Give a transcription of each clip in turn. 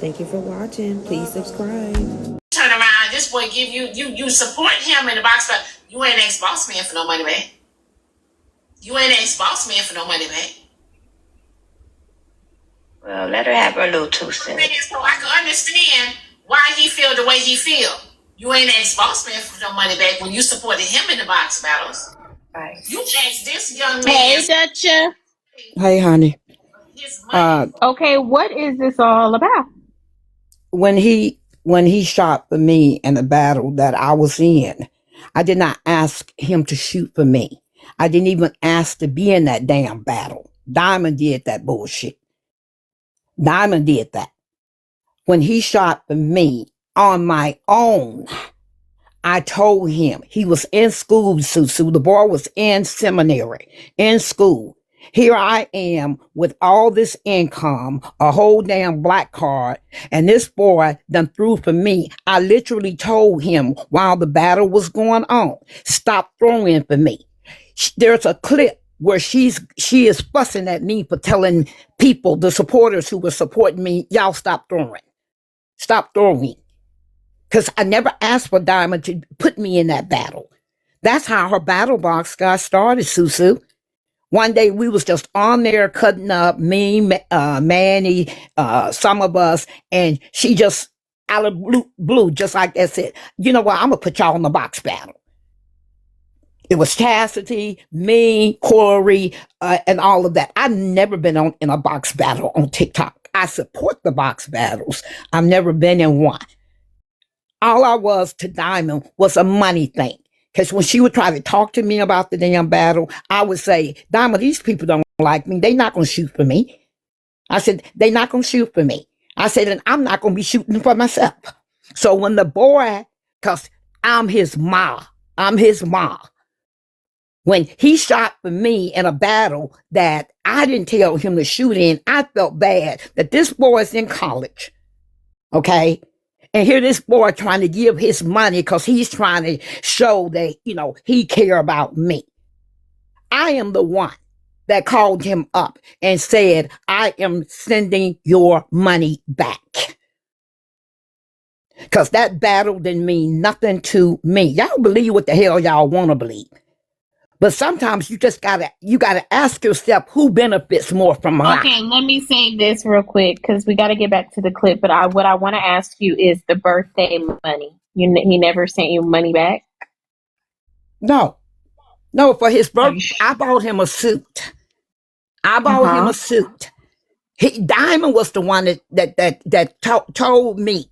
Thank you for watching. Please subscribe. Turn around, this boy give you support him in the box, but you ain't ex-boss man for no money, man. You ain't ex-boss man for no money, man. Well, let her have her little 2 cents. So I can understand why he feel the way he feel. You ain't ex-boss man for no money back when you supported him in the box battles. Right. You asked this young man. Hey, Dutchess. Hey, honey. His money. Okay, what is this all about? When he shot for me in the battle that I was in, I did not ask him to shoot for me. I didn't even ask to be in that damn battle. Diamond did that bullshit. Diamond did that. When he shot for me on my own, I told him he was in school, Susu. The boy was in seminary, in school. Here I am with all this income, a whole damn black card, and this boy done threw for me. I literally told him while the battle was going on, stop throwing for me. There's a clip where she is fussing at me for telling people, the supporters who were supporting me, y'all stop throwing. Stop throwing. Because I never asked for Diamond to put me in that battle. That's how her battle box got started, Susu. One day we was just on there cutting up, me, Manny, some of us, and she just out of blue, just like that said, you know what, I'm going to put y'all in the box battle. It was Chastity, me, Corey, and all of that. I've never been in a box battle on TikTok. I support the box battles. I've never been in one. All I was to Diamond was a money thing. Because when she would try to talk to me about the damn battle, I would say, Diamond, these people don't like me. They not going to shoot for me. I said, they not going to shoot for me. I said, and I'm not going to be shooting for myself. So when the boy, because I'm his ma, when he shot for me in a battle that I didn't tell him to shoot in, I felt bad that this boy is in college. Okay? And here this boy trying to give his money because he's trying to show that, he care about me. I am the one that called him up and said, I am sending your money back. Because that battle didn't mean nothing to me. Y'all believe what the hell y'all want to believe. But sometimes you just gotta ask yourself who benefits more from life. Okay, let me say this real quick because we got to get back to the clip. But what I want to ask you is the birthday money. He never sent you money back? No, for his birthday, I bought him a suit. Diamond was the one that told me.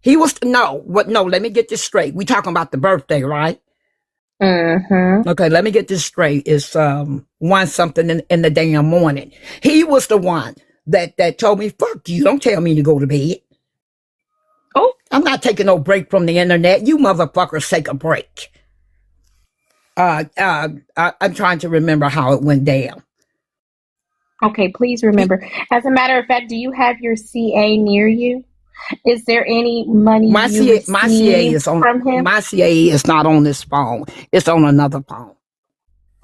He was, let me get this straight. We talking about the birthday, right? Mm-hmm. Okay, let me get this straight. It's 1 something in the damn morning. He was the one that told me, fuck you, don't tell me to go to bed. Oh, I'm not taking no break from the internet. You motherfuckers take a break. I'm trying to remember how it went down. Okay, please remember. As a matter of fact, do you have your CA near you? Is there any money my CA is on from him? My CA is not on this phone. It's on another phone.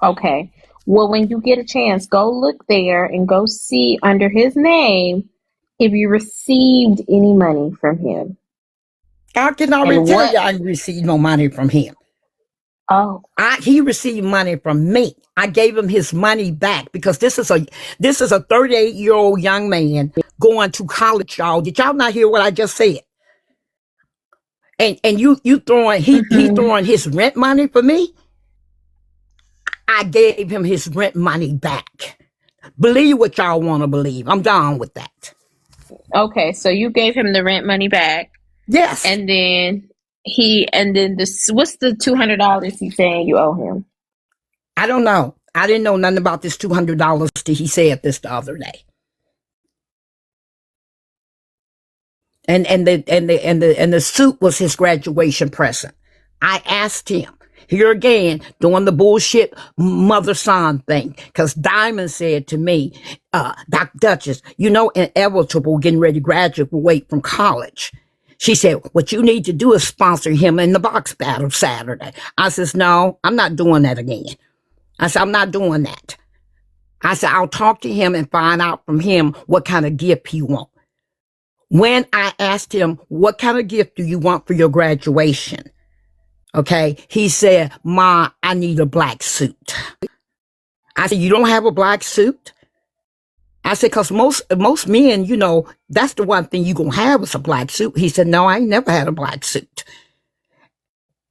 Okay. Well, when you get a chance, go look there and go see under his name if you received any money from him. I can already tell you I received no money from him. Oh. He received money from me. I gave him his money back because this is a 38-year-old young man going to college, y'all. Did y'all not hear what I just said? And you throwing he throwing his rent money for me? I gave him his rent money back. Believe what y'all want to believe. I'm done with that. Okay, so you gave him the rent money back. Yes. And then what's the $200 he's saying you owe him? I don't know. I didn't know nothing about this $200 till he said this the other day. And the suit was his graduation present. I asked him, here again, doing the bullshit mother-son thing, because Diamond said to me, Dutchess, inevitable getting ready to graduate from college. She said, what you need to do is sponsor him in the box battle Saturday. I says, no, I'm not doing that again. I said, I'm not doing that. I said, I'll talk to him and find out from him what kind of gift he wants. When I asked him, what kind of gift do you want for your graduation? Okay. He said, Ma, I need a black suit. I said, you don't have a black suit? I said, because most men, you know, that's the one thing you're going to have is a black suit. He said, no, I ain't never had a black suit.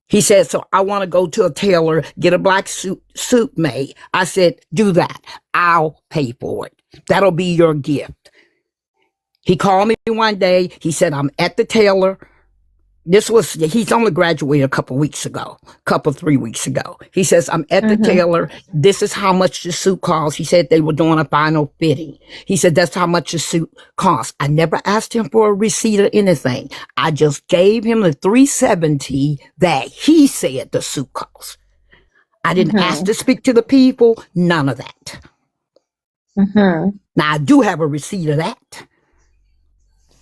He said, so I want to go to a tailor, get a black suit made. I said, do that. I'll pay for it. That'll be your gift. He called me one day. He said, I'm at the tailor. He's only graduated a couple 3 weeks ago. He says, I'm at the tailor. This is how much the suit costs. He said they were doing a final fitting. He said, that's how much the suit costs. I never asked him for a receipt or anything. I just gave him the $370 that he said the suit cost. I didn't ask to speak to the people. None of that. Now I do have a receipt of that.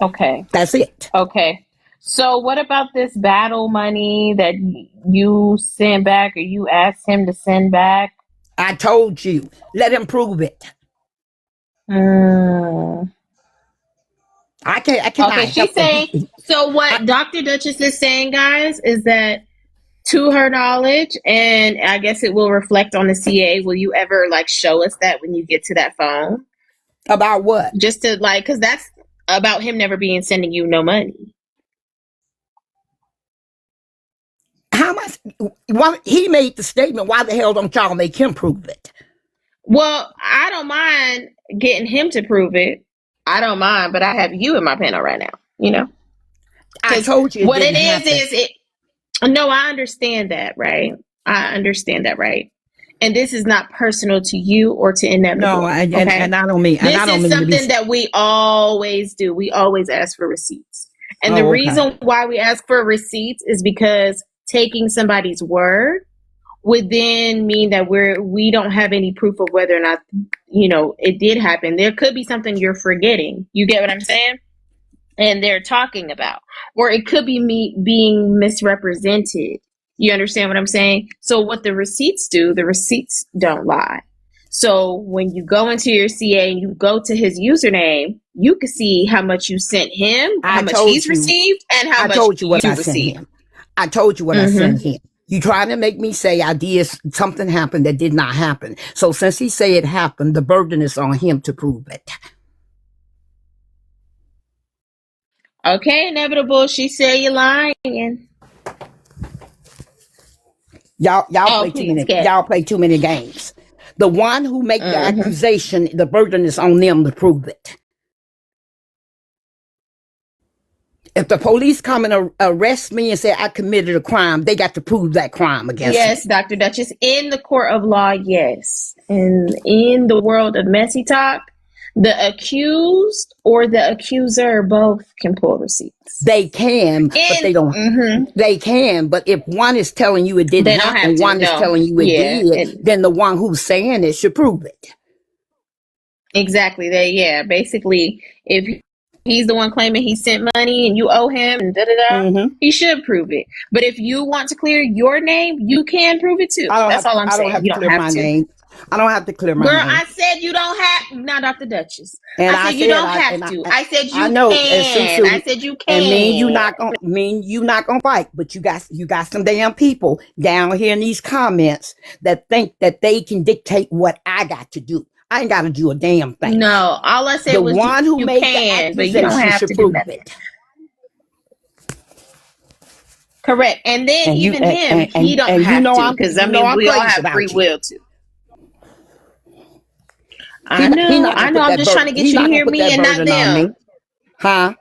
Okay. That's it. Okay. So what about this battle money that you sent back or you asked him to send back? I told you, let him prove it. I cannot. Okay, she's saying, so what Dr. Dutchess is saying, guys, is that to her knowledge, and I guess it will reflect on the CA, will you ever like show us that when you get to that phone? About what? Just to like, because that's about him never sending you no money. How much? He made the statement. Why the hell don't y'all make him prove it? Well, I don't mind getting him to prove it. I don't mind, but I have you in my panel right now. You know, I told you what it is. No, I understand that, right? I understand that, right? And this is not personal to you or to Inevitable. No, and I don't mean. This is something that we always do. We always ask for receipts, and the reason why we ask for receipts is because taking somebody's word would then mean that we don't have any proof of whether or not, you know, it did happen. There could be something you're forgetting. You get what I'm saying? And they're talking about, or it could be me being misrepresented. You understand what I'm saying? So what the receipts do, the receipts don't lie. So when you go into your CA and you go to his username, you can see how much you sent him, how much he's received, and how much you received. I told you what I sent him. You trying to make me say something happened that did not happen. So since he say it happened, the burden is on him to prove it. Okay, Inevitable. She said you're lying. Y'all play too many games. The one who make the accusation, the burden is on them to prove it. If the police come and arrest me and say I committed a crime, they got to prove that crime against me. Yes, Dr. Dutchess. In the court of law, yes. And in the world of messy talk, the accused or the accuser both can pull receipts. They can, but they don't. They can, but if one is telling you it didn't happen, and one is telling you it did, then the one who's saying it should prove it. Exactly. Basically, if he's the one claiming he sent money and you owe him and he should prove it. But if you want to clear your name, you can prove it too. That's all I'm saying. You don't have to. Name. I don't have to clear my name. Girl, I said you don't have. Now, Dr. Dutchess. I said you don't have to. I said you can. I said you can. And you not gonna fight. But you got some damn people down here in these comments that think that they can dictate what I got to do. I ain't got to do a damn thing. No, all I said was one who you made can, the but you don't have to do that. Correct. And then he don't have to, because I mean we all have free will to. I know. I'm just trying to get you to hear me and not them. Huh?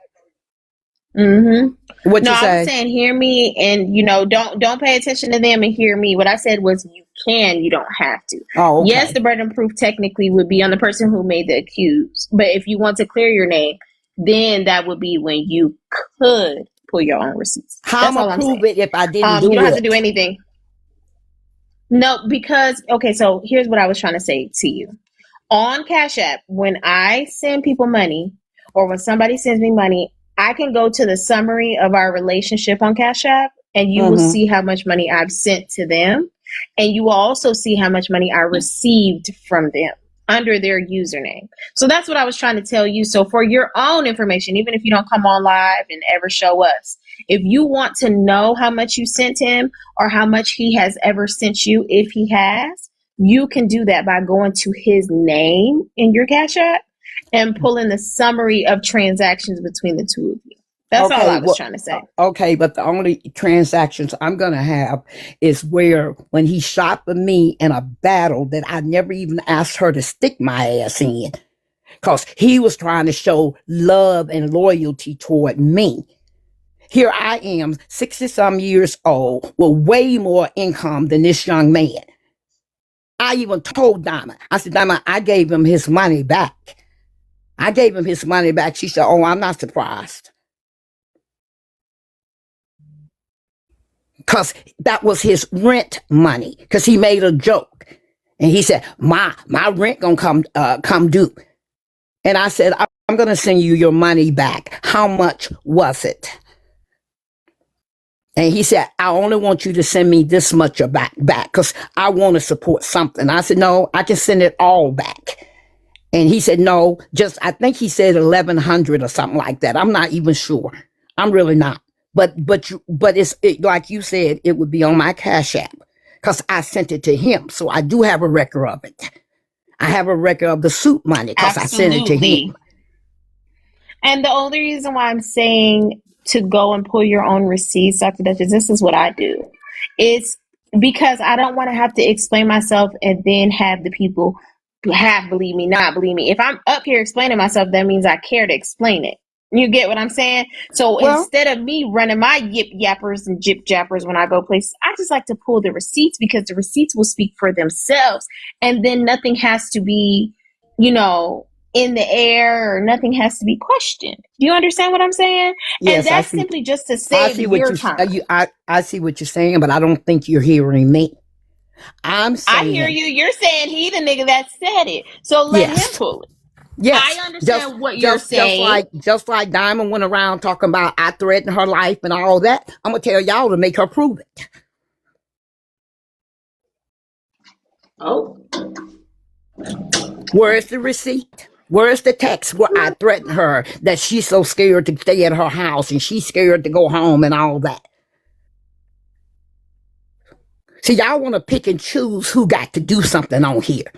Mm-hmm. What you say? I'm saying hear me and don't pay attention to them and hear me. What I said was you can, you don't have to. Oh, okay. Yes, the burden of proof technically would be on the person who made the accused. But if you want to clear your name, then that would be when you could pull your own receipts. How am I prove it if I didn't do it? You don't have to do anything. No, because so here's what I was trying to say to you. On Cash App, when I send people money or when somebody sends me money, I can go to the summary of our relationship on Cash App and you will see how much money I've sent to them. And you will also see how much money I received from them. under their username. So that's what I was trying to tell you. So for your own information, even if you don't come on live and ever show us, if you want to know how much you sent him or how much he has ever sent you, if he has, you can do that by going to his name in your Cash App and pulling the summary of transactions between the two of you. That's all I was trying to say. Okay, but the only transactions I'm going to have is where when he shot for me in a battle that I never even asked her to stick my ass in, because he was trying to show love and loyalty toward me. Here I am, 60-some years old, with way more income than this young man. I even told Diamond, I said, Diamond, I gave him his money back. I gave him his money back. She said, oh, I'm not surprised. Because that was his rent money. Because he made a joke. And he said, my rent gonna come due. And I said, I'm gonna send you your money back. How much was it? And he said, I only want you to send me this much back because I want to support something. I said, no, I can send it all back. And he said, no, I think he said 1,100 or something like that. I'm not even sure. I'm really not. But it's like you said, it would be on my Cash App because I sent it to him. So I do have a record of it. I have a record of the suit money because I sent it to him. And the only reason why I'm saying to go and pull your own receipts, Dr. Dutchess, this is what I do. It's because I don't want to have to explain myself and then have the people believe me, not believe me. If I'm up here explaining myself, that means I care to explain it. You get what I'm saying? So instead of me running my yip yappers and jip jappers when I go places, I just like to pull the receipts because the receipts will speak for themselves. And then nothing has to be, in the air or nothing has to be questioned. Do you understand what I'm saying? Yes, and that's simply just to save your time. I see what you're saying, but I don't think you're hearing me. I'm saying. I hear you. You're saying he the nigga that said it. So let him pull it. Yes. I understand what you're saying. Just like Diamond went around talking about I threatened her life and all that. I'm going to tell y'all to make her prove it. Oh. Where's the receipt? Where's the text where I threatened her that she's so scared to stay at her house and she's scared to go home and all that? See, y'all want to pick and choose who got to do something on here.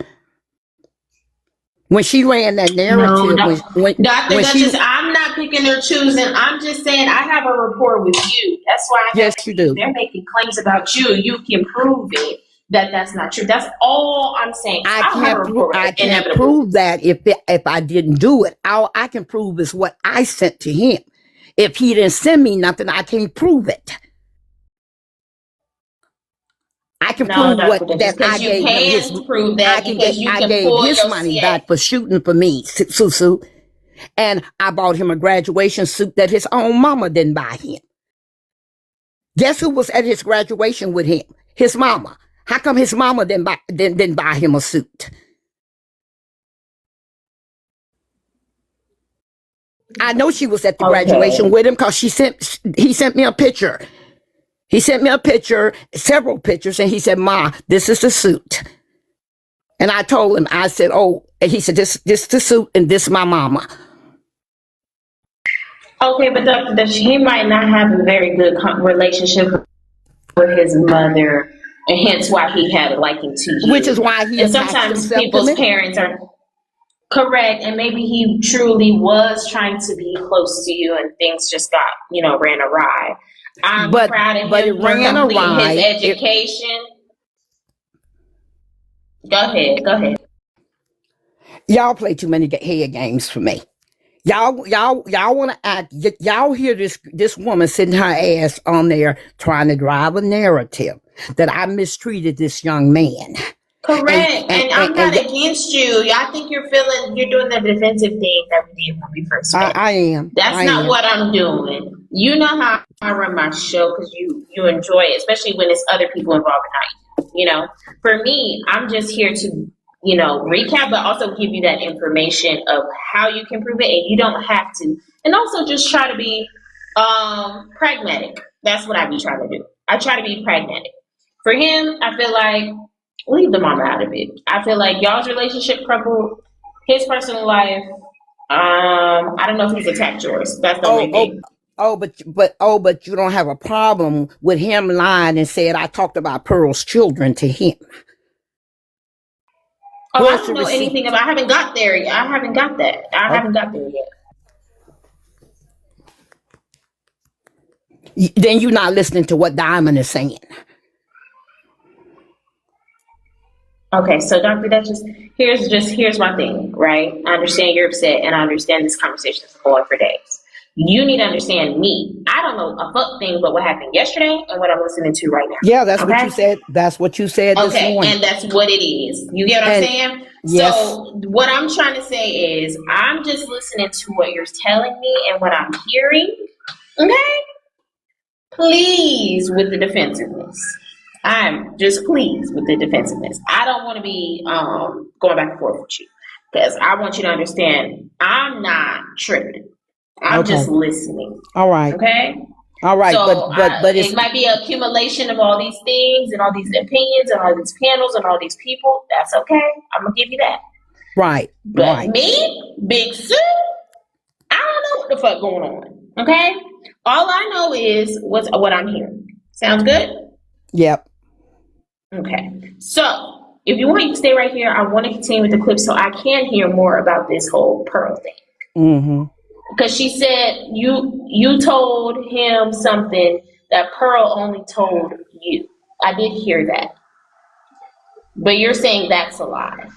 When she ran that narrative, Dr. Dutchess, I'm not picking or choosing. I'm just saying I have a rapport with you. That's why you do. They're making claims about you. You can prove it that that's not true. That's all I'm saying. I can't prove that if I didn't do it. All I can prove is what I sent to him. If he didn't send me nothing, I can't prove it. I can prove that I gave him his. Prove that I gave his money back for shooting for me, Susu, and I bought him a graduation suit that his own mama didn't buy him. Guess who was at his graduation with him? His mama. How come his mama didn't buy him a suit? I know she was at the graduation with him because he sent me a picture. He sent me a picture, several pictures, and he said, Ma, this is the suit. And I told him, I said, oh, and he said, this is the suit and this is my mama. Okay, but Dr. Dutchess, he might not have a very good relationship with his mother, and hence why he had a liking to you. Which is why he and sometimes people's parents are correct, and maybe he truly was trying to be close to you, and things just got, ran awry. I'm proud of him for completing his education. Go ahead. Y'all play too many head games for me. Y'all want to act. Y'all hear this woman sitting her ass on there trying to drive a narrative that I mistreated this young man. Correct, and I'm not against you. I think you're doing the defensive thing that we did when we first met. I am. That's not what I'm doing. You know how I run my show because you enjoy it, especially when it's other people involved and not you. For me, I'm just here to recap, but also give you that information of how you can prove it, and you don't have to. And also just try to be pragmatic. That's what I be trying to do. I try to be pragmatic. For him, I feel like Leave the mama out of it. I feel like y'all's relationship crumbled. His personal life, I don't know if he's attacked yours. That's the only thing. But you don't have a problem with him lying and said I talked about Pearl's children to him. Oh, I don't know anything about. I haven't got there yet. I haven't got that. I haven't got there yet. Then you're not listening to what Diamond is saying. Okay, so Dr. Dutchess, here's my thing, right? I understand you're upset, and I understand this conversation is going for days. You need to understand me. I don't know a fuck thing but what happened yesterday and what I'm listening to right now. Yeah, that's what you said. That's what you said this morning. Okay, and that's what it is. You get what I'm saying? Yes. So what I'm trying to say is I'm just listening to what you're telling me and what I'm hearing. Okay? Please with the defensiveness. I'm just pleased with the defensiveness. I don't want to be going back and forth with you because I want you to understand I'm not tripping. I'm just listening. All right. Okay. All right. So but it might be an accumulation of all these things and all these opinions and all these panels and all these people. That's okay. I'm gonna give you that. Right. But me, Big Sue, I don't know what the fuck going on. Okay. All I know is what I'm hearing. Sounds good? Yep. Okay. So if you want, you can stay right here. I want to continue with the clip so I can hear more about this whole Pearl thing. Mm-hmm. Because she said you told him something that Pearl only told you. I did hear that. But you're saying that's a lie.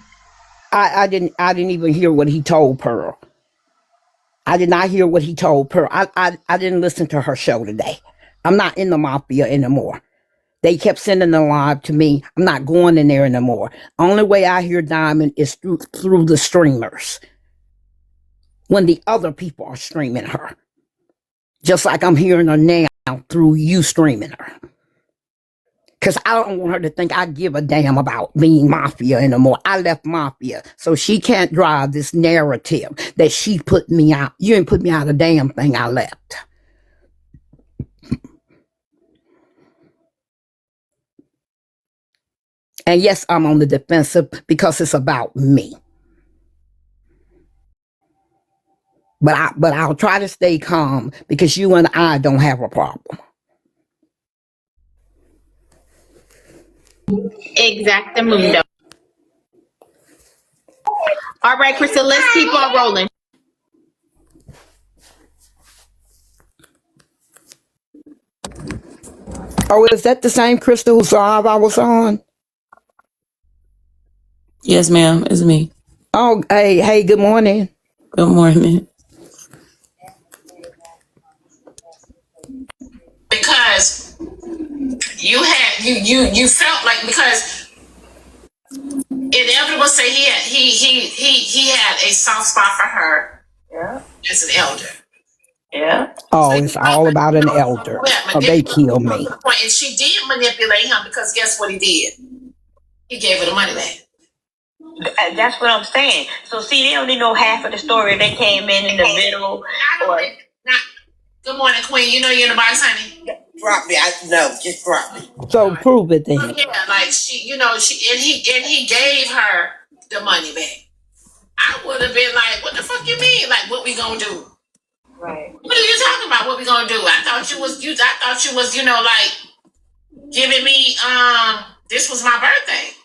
I didn't even hear what he told Pearl. I did not hear what he told Pearl. I didn't listen to her show today. I'm not in the mafia anymore. They kept sending the live to me. I'm not going in there anymore. Only way I hear Diamond is through the streamers. When the other people are streaming her. Just like I'm hearing her now through you streaming her. Because I don't want her to think I give a damn about being mafia anymore. I left mafia. So she can't drive this narrative that she put me out. You ain't put me out a damn thing. I left. And yes, I'm on the defensive because it's about me. But I'll try to stay calm because you and I don't have a problem. Exactamundo. All right, Crystal, let's keep on rolling. Oh, is that the same Crystal whose live I was on? Yes, ma'am. It's me. Oh, hey, good morning. Good morning. Because you felt like, because inevitable say he had a soft spot for her. Yeah. As an elder. Yeah. Oh, so it's all about an elder. Oh, they killed me. And she did manipulate him because guess what he did? He gave her the money back. That's what I'm saying. So see, they only know half of the story. They came in the middle. Good morning, Queen. You know you're in the box, honey. Drop me. Just drop me. So prove it then. Yeah, like she and he gave her the money back. I would have been like, what the fuck you mean? Like, what we gonna do? Right. What are you talking about? What we gonna do? I thought you was, like giving me this was my birthday.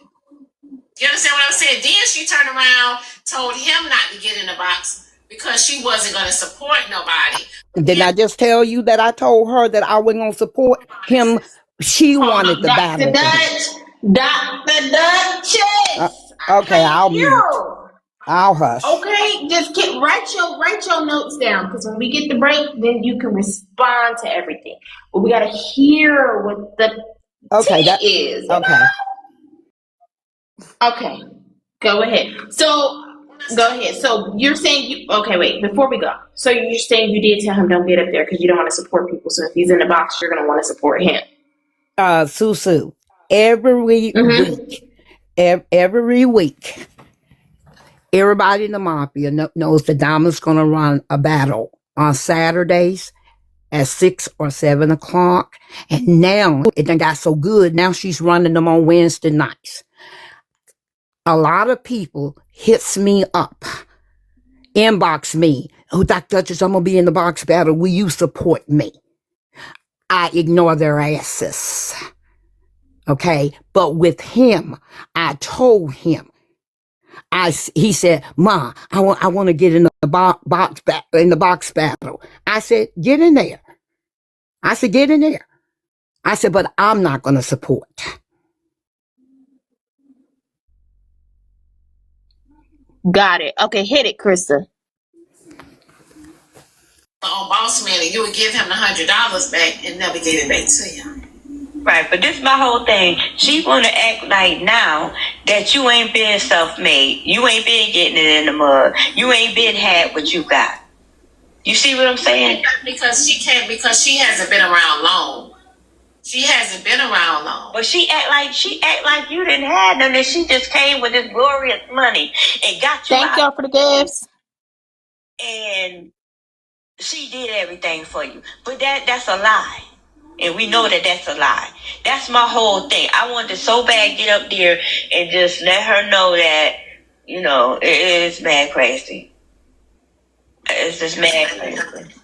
You understand what I'm saying? Then she turned around, told him not to get in the box because she wasn't gonna support nobody. Didn't I just tell you that I told her that I wasn't gonna support him? She wanted the battle. Dr. Dutchess. Okay, I'll mute. I'll hush. Okay, just write your notes down because when we get the break, then you can respond to everything. But we gotta hear what the tea is. Okay. Okay. Go ahead. So you're saying wait, before we go. So you're saying you did tell him don't get up there because you don't want to support people. So if he's in the box, you're gonna want to support him. Susu, every week, everybody in the mafia knows that Diamond's going to run a battle on Saturdays at 6 or 7 o'clock. And now it done got so good. Now she's running them on Wednesday nights. A lot of people hits me up, inbox me. Oh, Dr. Dutchess, I'm going to be in the box battle. Will you support me? I ignore their asses. Okay. But with him, I told him, he said, Ma, I want to get in the box battle. I said, get in there. I said, get in there. I said, but I'm not going to support. Got it. Okay, hit it, Krista. On Boss Man, and you would give him the $100 back and never gave it back to you. Right, but this is my whole thing. She want to act like now that you ain't been self-made. You ain't been getting it in the mud. You ain't been had what you got. You see what I'm saying? Because she can't, because she hasn't been around long. She hasn't been around long. But she act like you didn't have none, and she just came with this glorious money and got you. Thank y'all for the gifts. And she did everything for you. But that's a lie. And we know that that's a lie. That's my whole thing. I wanted to so bad get up there and just let her know that, you know, it is mad crazy. It's just mad crazy.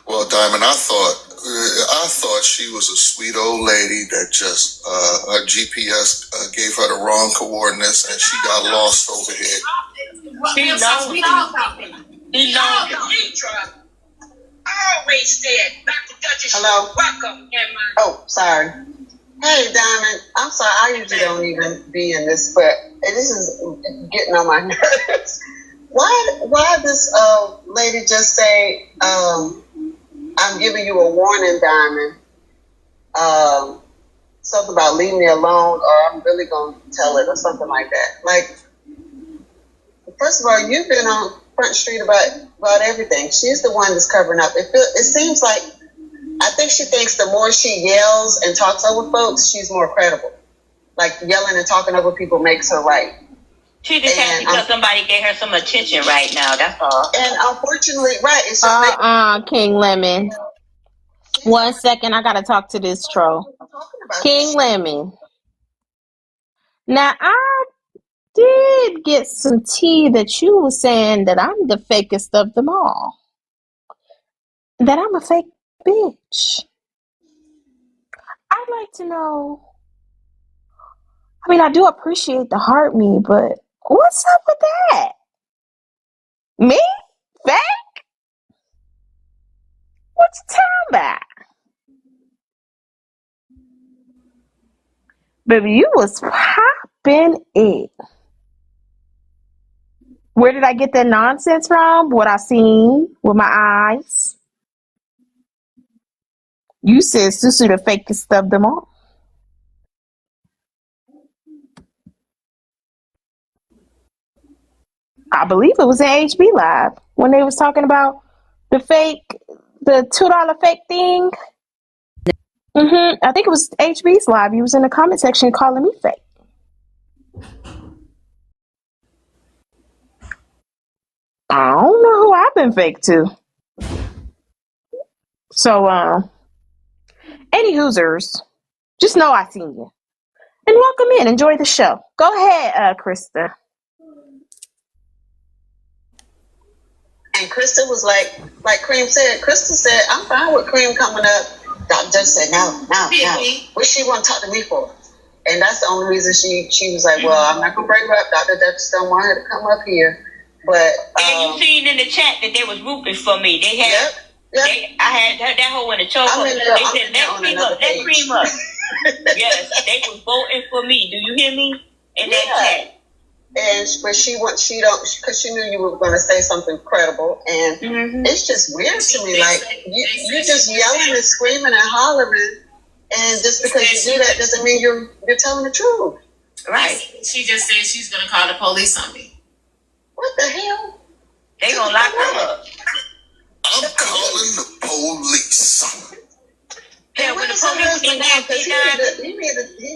Well, Diamond, I thought she was a sweet old lady that just her GPS gave her the wrong coordinates and she got lost over here. We know. Always said, Dr. Dutchess. Hello? Welcome. Oh, sorry. Hey, Diamond. I'm sorry. I usually don't even be in this, but this is getting on my nerves. Why this lady just say, I'm giving you a warning, Diamond. Something about leave me alone, or I'm really going to tell it, or something like that. Like, first of all, you've been on Front Street about everything. She's the one that's covering up. It seems like, I think she thinks the more she yells and talks over folks, she's more credible. Like, yelling and talking over people makes her right. She just has because somebody gave her some attention right now. That's all. And unfortunately, right, it's just King Lemon. 1 second, I gotta talk to this troll. King Lemon. Now I did get some tea that you were saying that I'm the fakest of them all. That I'm a fake bitch. I'd like to know. I mean, I do appreciate the heart me, but what's up with that? Me? Fake? What you talking about? Baby, you was popping it. Where did I get that nonsense from? What I seen with my eyes? You said Susu the fakest of them all. I believe it was in HB Live when they was talking about the $2 fake thing. I think it was HB's Live. He was in the comment section calling me fake. I don't know who I've been fake to. So, any Hoosers, just know I seen you. And welcome in. Enjoy the show. Go ahead, Krista. And Krista was like Cream said, Krista said, I'm fine with Cream coming up. Dr. Dutch said, no. What she want to talk to me for? And that's the only reason she was like, well, I'm not going to bring her up. Dr. Dutch don't want her to come up here. But and you seen in the chat that they was rooting for me. They had, I had that whole in the choke. They said, let Cream up. Yes, they was voting for me. Do you hear me? In that chat. But she don't, because she knew you were going to say something credible, and it's just weird to me. Like you just yelling and screaming and hollering, and just because you do that doesn't mean you're telling the truth. Right? She just said she's going to call the police on me. What the hell? They gonna lock her up. I'm calling the police. Yeah, when the police came down, he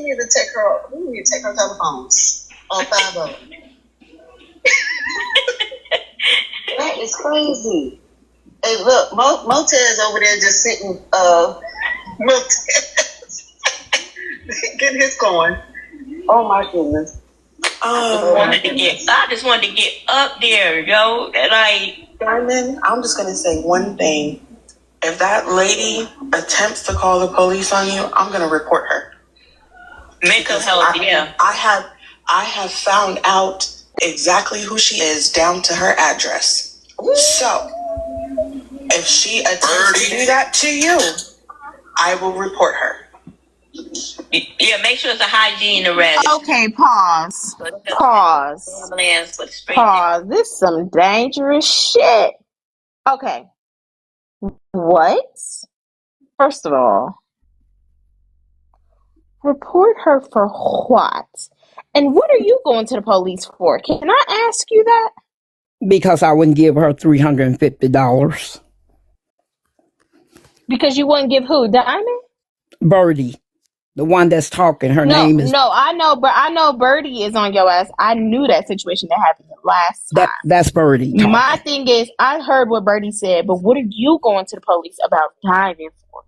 need to take her telephones. All 5 of them. That is crazy. Hey, look, Motez over there just sitting. Motez getting his coin. Oh my goodness. I just wanted to get up there, yo. Like, Diamond, I'm just gonna say one thing. If that lady attempts to call the police on you, I'm gonna report her. mental health, yeah. I have found out exactly who she is down to her address. So, if she attempts to do that to you, I will report her. Yeah, make sure it's a hygiene arrest. Okay, pause. Pause. This is some dangerous shit. Okay. What? First of all, report her for what? And what are you going to the police for? Can I ask you that? Because I wouldn't give her $350. Because you wouldn't give who? Diamond? Birdie, the one that's talking, her name is... No, I know Birdie is on your ass. I knew that situation that happened last time. That's Birdie talking. My thing is, I heard what Birdie said, but what are you going to the police about Diamond for?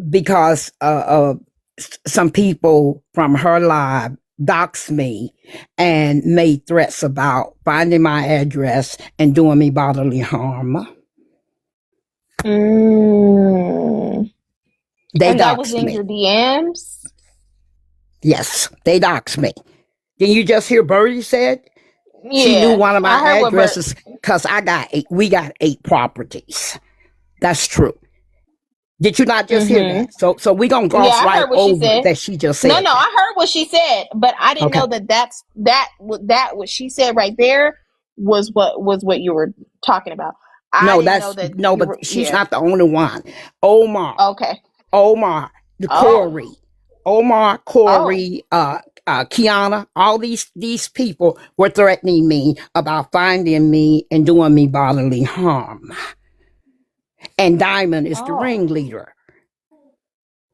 Because some people from her live doxed me and made threats about finding my address and doing me bodily harm. They and that was in me. your DMs? Yes, they doxed me. Didn't you just hear Birdie said? Yeah, she knew one of my addresses because we got 8 properties. That's true. Did you not just hear that? So we gonna gloss right over that she just said. No, I heard what she said, but I didn't know that what she said right there was what you were talking about. But she's not the only one. Omar. Okay. Omar, Corey, Kiana, all these people were threatening me about finding me and doing me bodily harm. And Diamond is the ringleader.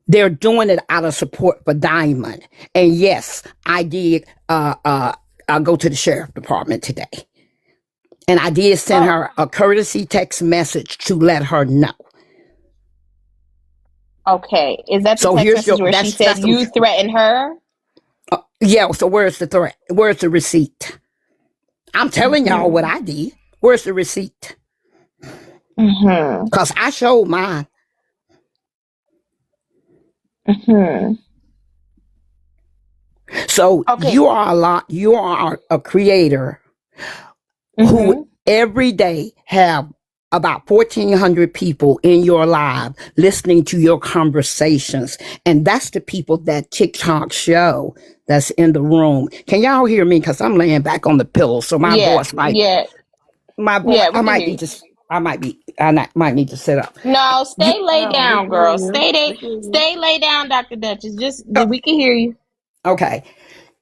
They're doing it out of support for Diamond. And yes, I did go to the sheriff department today. And I did send her a courtesy text message to let her know. Okay. Is that the text message where she said you threatened her? Yeah, so where's the threat? Where's the receipt? I'm telling y'all what I did. Where's the receipt? Because I showed mine. So you are a creator who every day have about 1,400 people in your live listening to your conversations. And that's the people that TikTok show that's in the room. Can y'all hear me? Because I'm laying back on the pillow. So my voice might... My voice, I might need to sit up. No, stay lay down, girl. Stay lay down, Dr. Dutchess. Just we can hear you. Okay.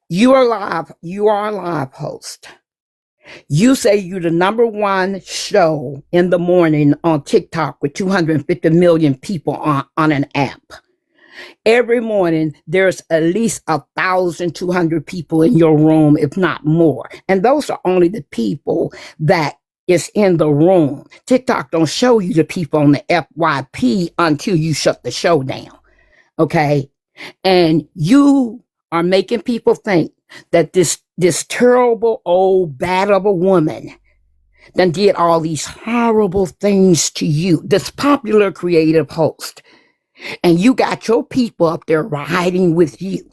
You are a live host. You say you're the #1 show in the morning on TikTok with 250 million people on an app. Every morning, there's at least 1,200 people in your room, if not more. And those are only the people that is in the room. TikTok don't show you the people on the FYP until you shut the show down. Okay? And you are making people think that this terrible old bat of a woman done did all these horrible things to you, this popular creative host. And you got your people up there riding with you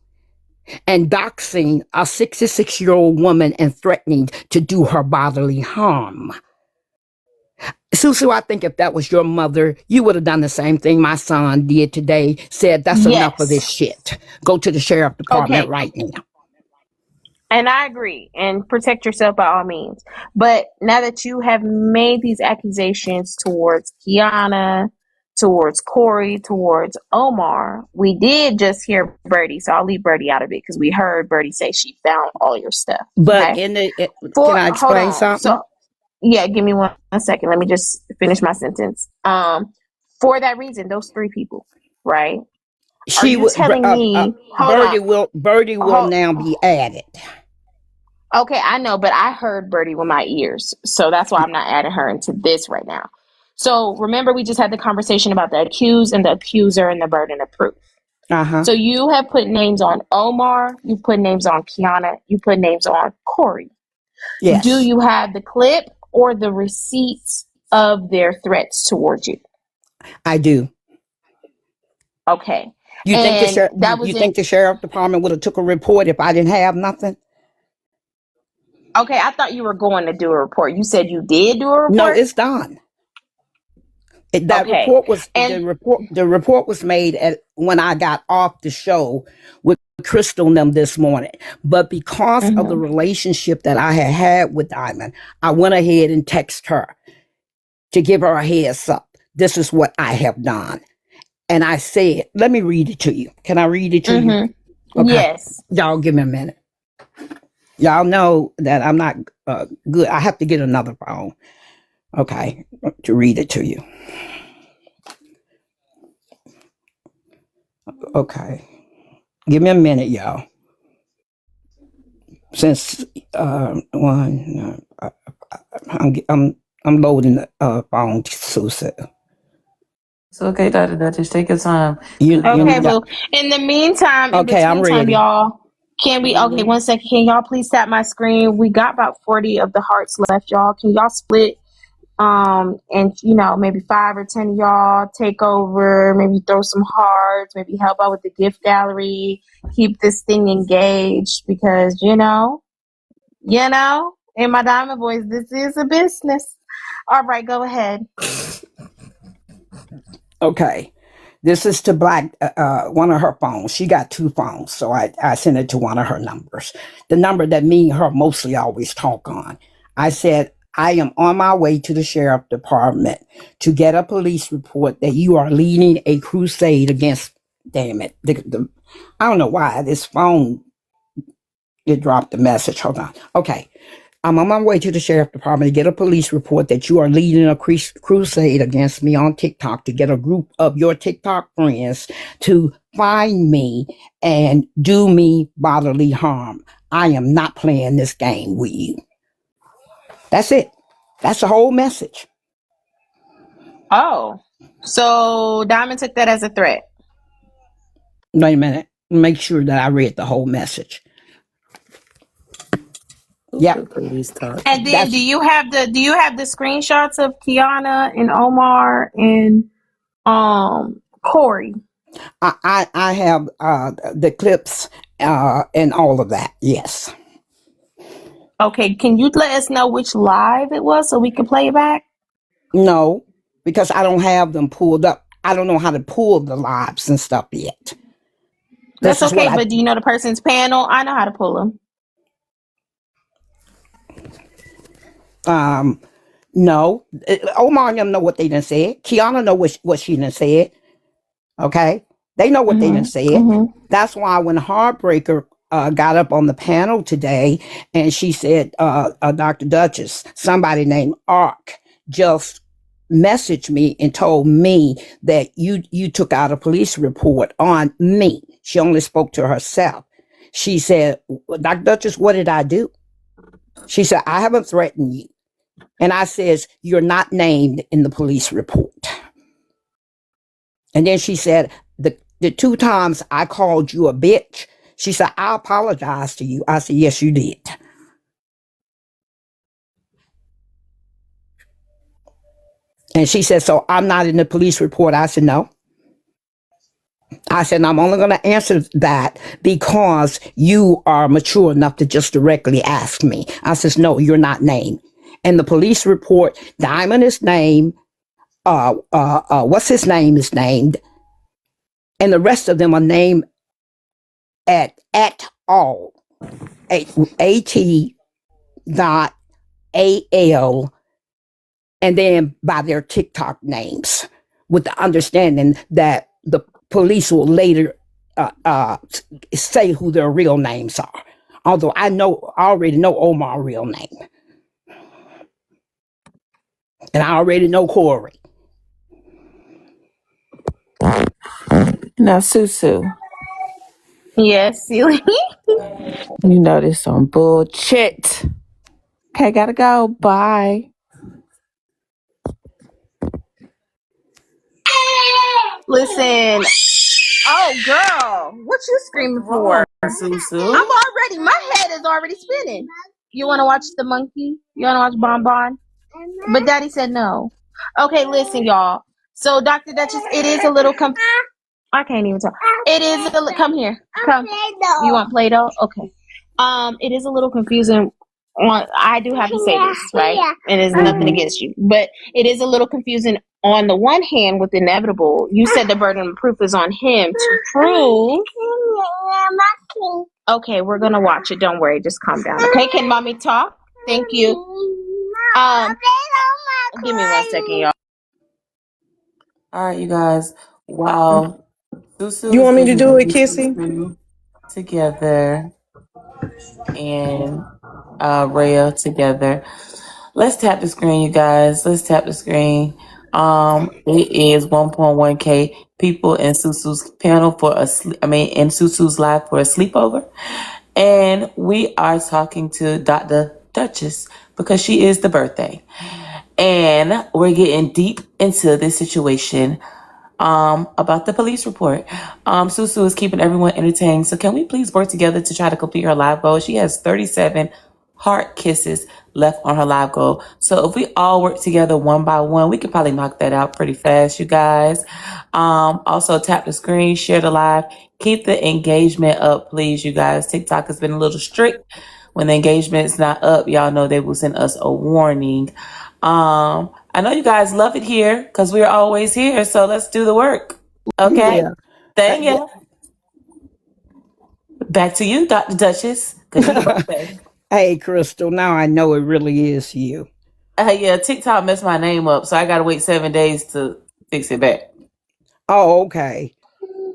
and doxing a 66-year-old woman and threatening to do her bodily harm. Susu, I think if that was your mother, you would have done the same thing my son did today, said that's enough of this shit. Go to the sheriff department right now. And I agree. And protect yourself by all means. But now that you have made these accusations towards Kiana, towards Corey, towards Omar, we did just hear Birdie. So I'll leave Birdie out of it because we heard Birdie say she found all your stuff. But can I explain something? So, yeah, give me one second. Let me just finish my sentence. For that reason, those 3 people, right? She was telling me Birdie will now be added. Okay, I know, but I heard Birdie with my ears, so that's why I'm not adding her into this right now. So remember, we just had the conversation about the accused and the accuser and the burden of proof. Uh-huh. So you have put names on Omar, you put names on Kiana, you put names on Corey. Do Yes, you have the clip or the receipts of their threats towards you? I do. Okay. You think the And sheriff? that You was in. think the sheriff department would have took a report if I didn't have nothing? Okay, I thought you were going to do a report. You said you did do a No, report? it's done. That Okay. report was And the report was made when I got off the show with Crystal and them this morning. But because of the relationship that I had with Diamond, I went ahead and texted her to give her a heads up. This is what I have done. And I said, let me read it to you. Can I read it to you? Okay. Yes. Y'all give me a minute. Y'all know that I'm not good. I have to get another phone. Okay. To read it to you. Okay. Give me a minute, y'all. Since I'm loading the phone, Susu. It's okay, Dr. Dutchess. Take your time. Okay, boo. In the meantime, Okay, I'm ready. y'all, can we, okay, 1 second. Can y'all please tap my screen? We got about 40 of the hearts left, y'all. Can y'all split? And maybe 5 or 10 of y'all take over, maybe throw some hearts, maybe help out with the gift gallery, keep this thing engaged because, in my Diamond Boys, this is a business. All right, go ahead. Okay. This is to Black, one of her phones. She got 2 phones, so I sent it to one of her numbers. The number that me and her mostly always talk on. I said, I am on my way to the sheriff department to get a police report that you are leading a crusade against, damn it. I don't know why this phone, it dropped the message. Hold on. Okay. I'm on my way to the sheriff department to get a police report that you are leading a crusade against me on TikTok to get a group of your TikTok friends to find me and do me bodily harm. I am not playing this game with you. That's it. That's the whole message. Oh, so Diamond took that as a threat. Wait a minute. Make sure that I read the whole message. Yeah. And then do you have the screenshots of Kiana and Omar and Corey? I have the clips and all of that. Yes. Okay, can you let us know which live it was so we can play it back? No, because I don't have them pulled up. I don't know how to pull the lives and stuff yet. That's okay, but do you know the person's panel? I know how to pull them. No. Omar and them know what they done said. Kiana know what she done said. Okay? They know what they done said. That's why when Heartbreaker got up on the panel today and she said, Dr. Dutchess, somebody named Ark just messaged me and told me that you took out a police report on me. She only spoke to herself. She said, Dr. Dutchess, what did I do? She said, I haven't threatened you. And I says, you're not named in the police report. And then she said, the 2 times I called you a bitch, she said, I apologize to you. I said, yes, you did. And she said, so I'm not in the police report. I said, no. I said, I'm only going to answer that because you are mature enough to just directly ask me. I says, no, you're not named. And the police report, Diamond is named, what's his name is named, and the rest of them are named at all. AT.AL, and then by their TikTok names, with the understanding that the police will later say who their real names are. Although I already know Omar's real name, and I already know Corey. Now, Susu. Yes, silly. You know this some bullshit. Okay, gotta go. Bye. Listen, Oh, girl, what you screaming for? Susu? My head is already spinning. You want to watch the monkey? You want to watch Bonbon? But Daddy said no. Okay, listen, y'all. So, Dr. Dutchess, it is a little I can't even talk. It is come here. Come. You want Play-Doh? Okay. It is a little confusing. I do have to say this, right? It is nothing against you, but it is a little confusing. On the one hand, with inevitable, you said the burden of proof is on him to prove. Okay, we're gonna watch it. Don't worry, just calm down. Okay, can mommy talk? Thank you. Give me 1 second, y'all. All right, you guys. Wow. Susu You is want me to getting do it, ready Kissy? to together and Rhea together. Let's tap the screen, you guys. Let's tap the screen. It is 1.1K people in Susu's panel for in Susu's live for a sleepover. And we are talking to Dr. Dutchess because she is the birthday. And we're getting deep into this situation about the police report. Susu is keeping everyone entertained. So can we please work together to try to complete her live goal? She has 37 heart kisses left on her live goal. So if we all work together one by one, we could probably knock that out pretty fast, you guys. Also tap the screen, share the live, keep the engagement up, please, you guys. TikTok has been a little strict. When the engagement's not up, y'all know they will send us a warning. I know you guys love it here because we're always here. So let's do the work. Okay. Yeah. Thank Yeah. you. Back to you, Dr. Dutchess, because you the birthday. Hey, Crystal, now I know it really is you. Yeah, TikTok messed my name up, so I gotta wait 7 days to fix it back. Oh, okay.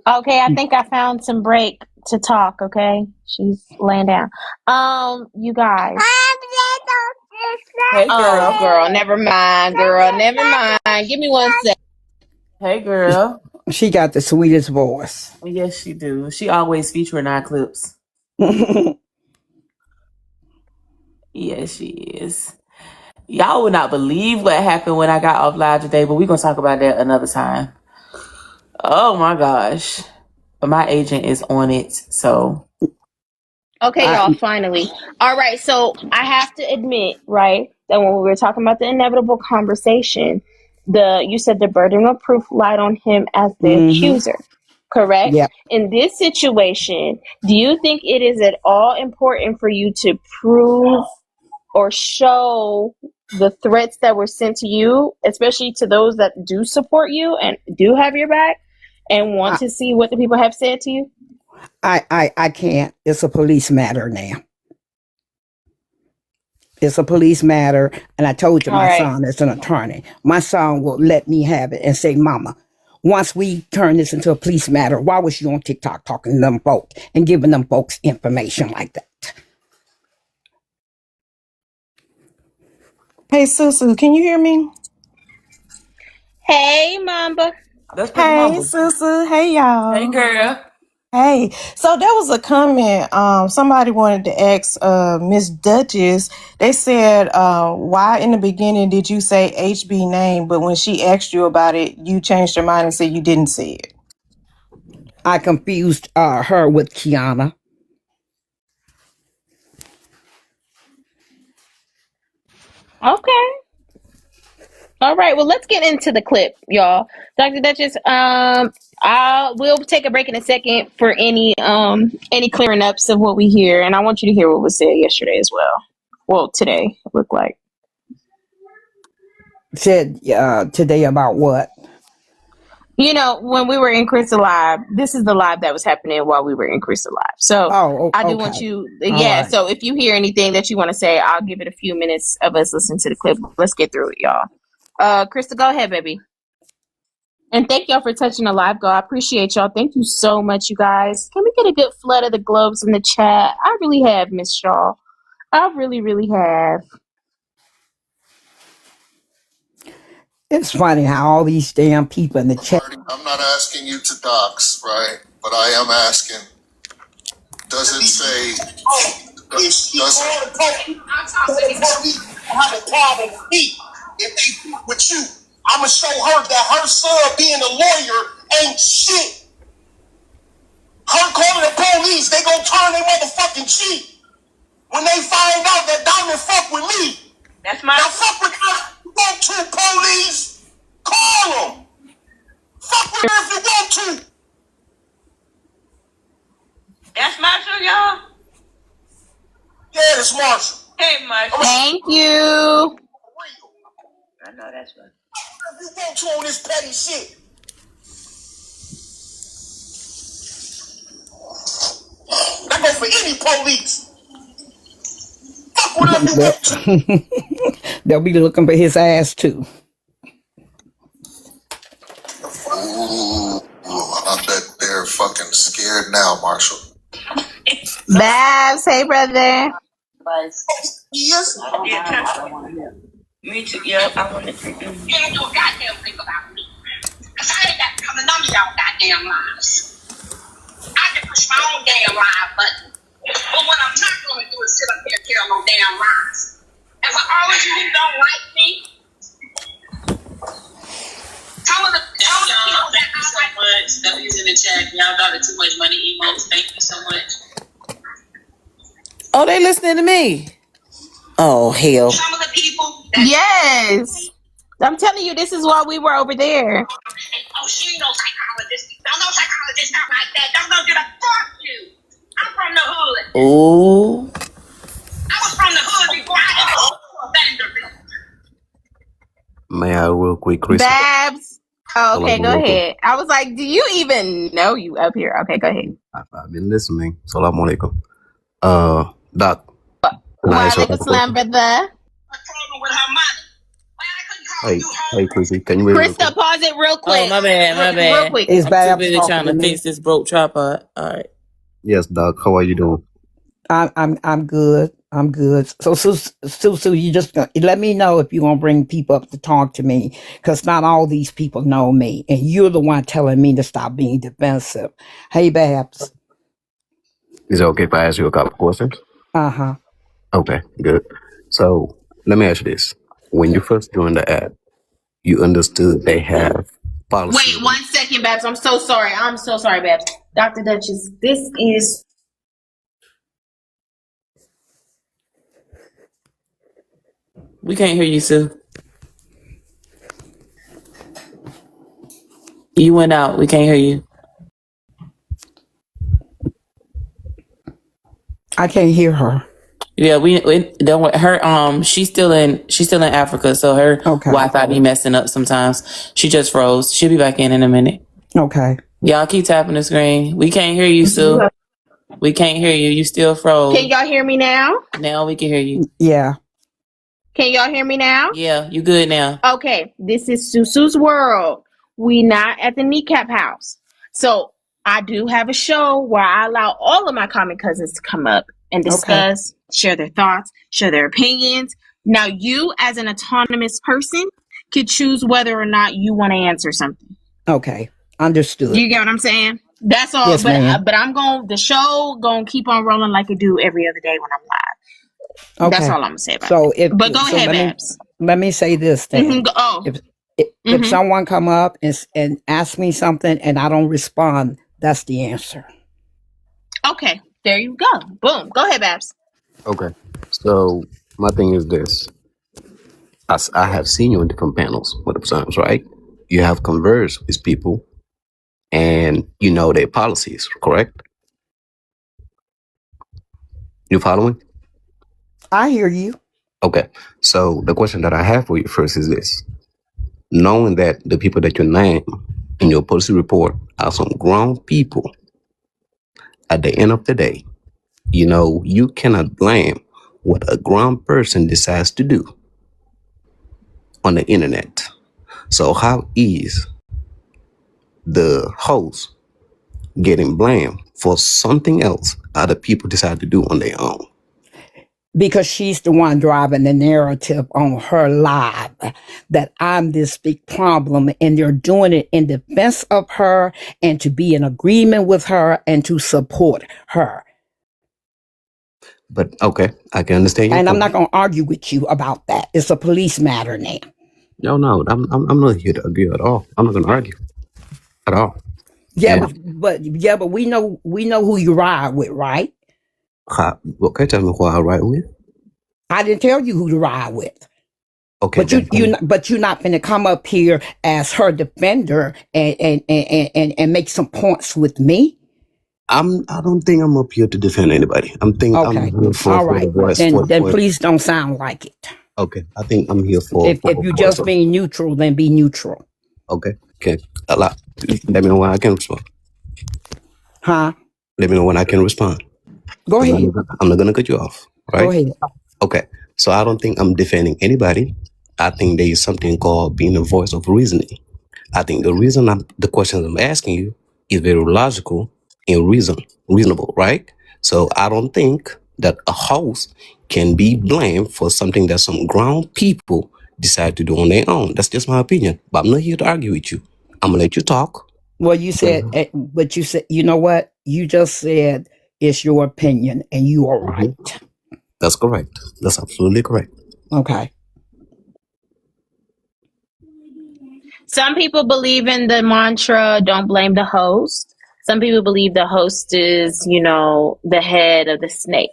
Okay, I think I found some break to talk. Okay, she's laying down. You guys. Hey, girl. Oh, girl, never mind. Girl, never mind. Give me 1 sec. Hey, girl. She got the sweetest voice. Yes, she do. She always featuring our clips. Yes, she is. Y'all would not believe what happened when I got off live today, but we're gonna talk about that another time. Oh my gosh. But my agent is on it, so. Okay, y'all, finally. All right, so I have to admit, right, that when we were talking about the inevitable conversation, you said the burden of proof lied on him as the accuser, correct? Yeah. In this situation, do you think it is at all important for you to prove or show the threats that were sent to you, especially to those that do support you and do have your back and want to see what the people have said to you? I can't. It's a police matter now. It's a police matter. And I told you my son is an attorney. My son will let me have it and say, Mama, once we turn this into a police matter, why was you on TikTok talking to them folks and giving them folks information like that? Hey, Susu, can you hear me? Hey, Mamba. Hey, Susu. Hey, y'all. Hey, girl. Hey. So there was a comment. Somebody wanted to ask Miss Dutchess. They said, why in the beginning did you say HB name, but when she asked you about it, you changed your mind and said you didn't say it? I confused her with Kiana. Okay. All right. Well, let's get into the clip, y'all. Dr. Dutchess, we'll take a break in a second for any clearing ups of what we hear, and I want you to hear what was said yesterday as well. Well, today it looked like. Said today about what? You know, when we were in Crystal Live, this is the live that was happening while we were in Crystal Live. So I do want you, right. So if you hear anything that you want to say, I'll give it a few minutes of us listening to the clip. Let's get through it, y'all. Crystal, go ahead, baby. And thank y'all for touching the live goal. I appreciate y'all. Thank you so much, you guys. Can we get a good flood of the globes in the chat? I really have missed y'all. I really, really have. It's funny how all these damn people in the chat. I'm not asking you to dox, right? But I am asking. Does it say? If she want to talk, have a problem with me. If they with you, I'ma show her that her son being a lawyer ain't shit. calling the police, they gonna turn their motherfucking cheek when they find out that Diamond fuck with me. That's my. Now fuck with us. You want to, police? Call them. Fuck with her if you want to. That's Marshall, y'all. Yeah, it's Marshall. Hey, Marshall. Thank you. I know that's right. If you want to on this petty shit. I go for any police. Fuck with her if you want to. They'll be looking for his ass too. Ooh, I bet they're fucking scared now, Marshall. Babs, hey brother. Yes. Me too. Yeah, I want to. You don't do a goddamn thing about me. Because I ain't got to come to none of y'all goddamn lives. I can push my own damn live button. But what I'm not going to do is sit up here and tell no damn lies. And for all of you who don't like me, some of the people that I like. Much. W's in the chat. Y'all got too much money emotes. Thank you so much. Oh, they listening to me. Oh, hell. Some of the people that. Yes. I'm telling you, this is why we were over there. Oh, she ain't no psychologist. Don't no psychologist not like that. Don't go get a fuck you. I'm from the hood. Ooh. I was from the hood before I ever went to Vanderbilt. May I real quick, Chris? Babs. Oh, okay, go Assalamualaikum. ahead. I was like, do you even know you up here? Okay, go ahead. I've been listening. Assalamualaikum. Doc. Walaikum salam, brother. What's wrong with her money? Well, I couldn't call Hey, you home. hey, Chrissy, can you read real Krista, quick? pause it real quick. Oh, my bad. Real quick. It's I'm too Babs busy talking trying to to me. fix this broke tripod. All right. Yes, Doc. How are you doing? I'm good. I'm good. So Susu, you just let me know if you're gonna bring people up to talk to me, because not all these people know me, and you're the one telling me to stop being defensive. Hey, Babs. Is it okay if I ask you a couple questions? Uh-huh. Okay, good. So let me ask you this: when you first joined the app, you understood they have policy. Wait 1 second, Babs. I'm so sorry. Babs. Dr. Dutchess, this is. We can't hear you, Sue. You went out. We can't hear you. I can't hear her. Yeah, we don't. Her she's still in Africa, so her Okay. Wi-Fi be messing up sometimes. She just froze. She'll be back in a minute. Okay. Y'all keep tapping the screen. We can't hear you, Sue. We can't hear you. You still froze. Can y'all hear me now? Now we can hear you. Yeah. Can y'all hear me now? Yeah, you good now. Okay, this is Susu's World. We not at the kneecap house. So I do have a show where I allow all of my common cousins to come up and discuss, share their thoughts, share their opinions. Now you, as an autonomous person, could choose whether or not you want to answer something. Okay. Understood. You get what I'm saying? That's all. Yes, ma'am. But the show gonna keep on rolling like it do every other day when I'm live. Okay. That's all I'm gonna say about So it. But go ahead, Babs. Let me say this thing. If someone come up and ask me something and I don't respond, that's the answer. Okay, there you go. Boom. Go ahead, Babs. Okay. So my thing is this: I have seen you in different panels multiple times, right? You have conversed with people, and you know their policies, correct? You following? I hear you. Okay. So the question that I have for you first is this: knowing that the people that you name in your policy report are some grown people, at the end of the day, you know, you cannot blame what a grown person decides to do on the internet. So how is the host getting blamed for something else other people decide to do on their own? Because she's the one driving the narrative on her live that I'm this big problem, and they're doing it in defense of her and to be in agreement with her and to support her. But okay, I can understand your And I'm point. not going to argue with you about that. It's a police matter now. No, I'm not here to argue at all. I'm not going to argue at all. Yeah, And but we know who you ride with, right? okay, tell me who I ride with. I didn't tell you who to ride with. Okay, But then you're not going to come up here as her defender and make some points with me. I don't think I'm up here to defend anybody. I'm Okay, here all for the right. voice Then please don't sound like it. okay. I think I'm here for If the you voice just of being neutral, then be neutral, okay. Okay. A lot. Let me know when I can respond. huh? Let me know when I can respond. Go Because ahead. I'm not gonna cut you off, Go right? ahead. Okay. So I don't think I'm defending anybody. I think there is something called being a voice of reasoning. I think the questions I'm asking you is very logical and reasonable, right? So I don't think that a host can be blamed for something that some grown people decide to do on their own. That's just my opinion. But I'm not here to argue with you. I'm gonna let you talk. Well, you said, but you said, you know what? You just said it's your opinion, and you are Mhm. right. That's correct. That's absolutely correct. Okay. Some people believe in the mantra, don't blame the host. Some people believe the host is, the head of the snake.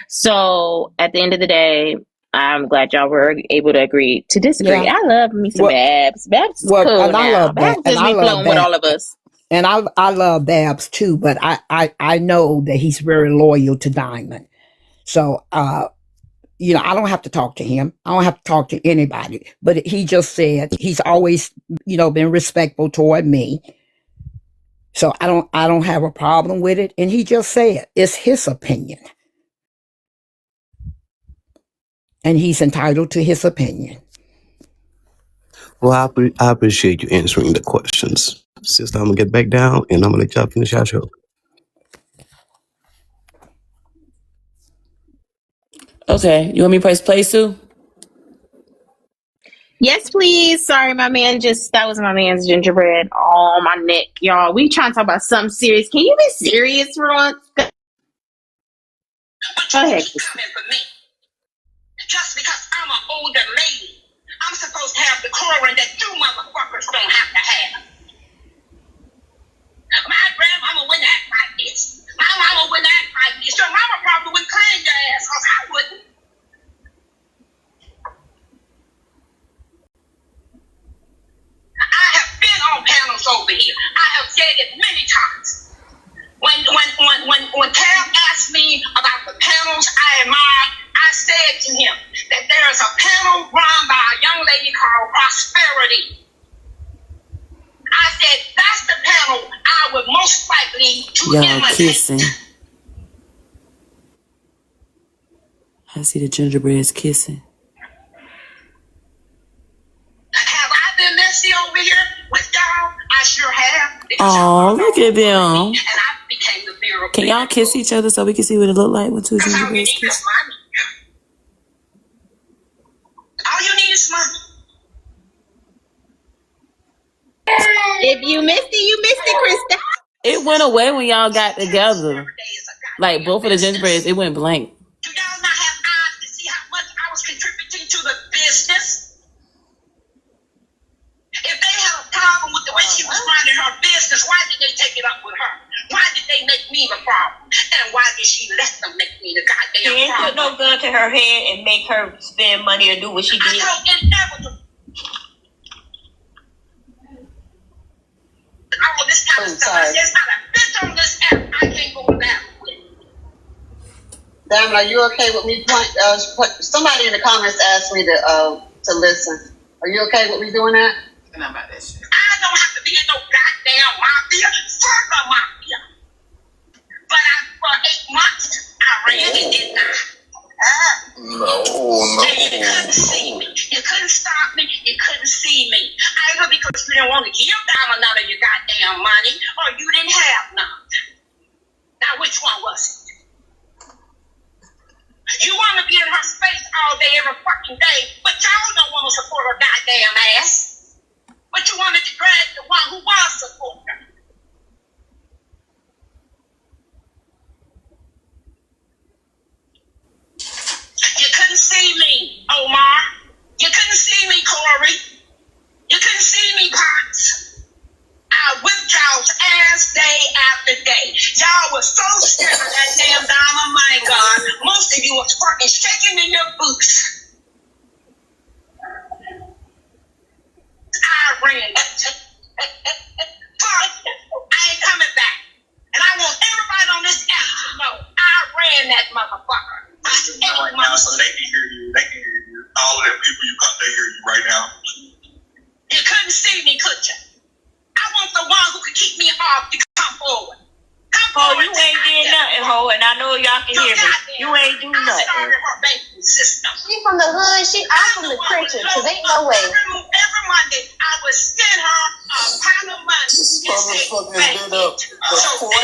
So at the end of the day, I'm glad y'all were able to agree to disagree. Yeah. I love me some Well, Babs. Babs is cool and I now. love that, Babs just be flowing with all of us. and I love Babs too. But I know that he's very loyal to Diamond. So I don't have to talk to him. I don't have to talk to anybody. But he just said he's always, been respectful toward me. So I don't have a problem with it. And he just said it's his opinion. And he's entitled to his opinion. Well, I appreciate you answering the questions. Sister, I'm gonna get back down and I'm gonna let y'all finish your show. Okay, you want me to press play, Sue? Yes, please. Sorry, that was my man's gingerbread on my neck, y'all. We trying to talk about something serious. Can you be serious for once? Go ahead. Coming for me. Just because I'm an older lady, I'm supposed to have the decorum that you motherfuckers don't have to have. My grandmama wouldn't act like this. My mama wouldn't act like this. Your mama probably wouldn't claim your ass, because I wouldn't. I have been on panels over here. I have said it many times. When Tab asked me about the panels I admired, I said to him that there is a panel run by a young lady called Prosperity. I said that's the panel I would most likely to Y'all imitate. kissing. I see the gingerbreads kissing. Have I been messy over here with y'all? I sure have. Oh, look at them. And I became the fear of Can y'all kiss each other so we can see what it look like when two gingerbreads kiss? money. All you need is money. If you missed it, you missed it, Krista. It went away when y'all got together. Like both of the gingerbreads, it went blank. Do y'all not have eyes to see how much I was contributing to the business? If they had a problem with the way she was running her business, why did they take it up with her? Why did they make me the problem? And why did she let them make me the goddamn You ain't put problem? no gun to her head and make her spend money or do what she I did. know inevitable. All this kind of stuff. There's not a bitch on this app I can't go to battle with. Damn, are you okay with me? Somebody in the comments asked me to listen. Are you okay with me doing that? I don't have to be in no goddamn mafia. Fuck a mafia. But for 8 months, I really did not. No. You couldn't see me. You couldn't stop me. You couldn't see me. Either because you didn't want to give Dama none of your goddamn money, or you didn't have none. Now, which one was it? You want to be in her space all day, every fucking day, but y'all don't want to support her goddamn ass. But you wanted to drag the one who was supporting her. You couldn't see me, Omar. You couldn't see me, Corey. You couldn't see me, Potts. I whipped y'all's ass was so scared of that damn diamond. My God, most of you was fucking shaking in your boots. I ran that. Fuck, I ain't coming back. And I want everybody on this app to know I ran that motherfucker. Right now, so they can hear you. They can hear you. All of them people you got, they hear you right now. You couldn't see me, could you? I want the one who could keep me off to come forward. Oh, you ain't did nothing, ho, and I know y'all can hear me. You ain't do nothing. Started her banking system. She from the hood. I'm from the trenches, cause ain't no way. Every Monday, I would send her a pound of money. This motherfucker has been up for 48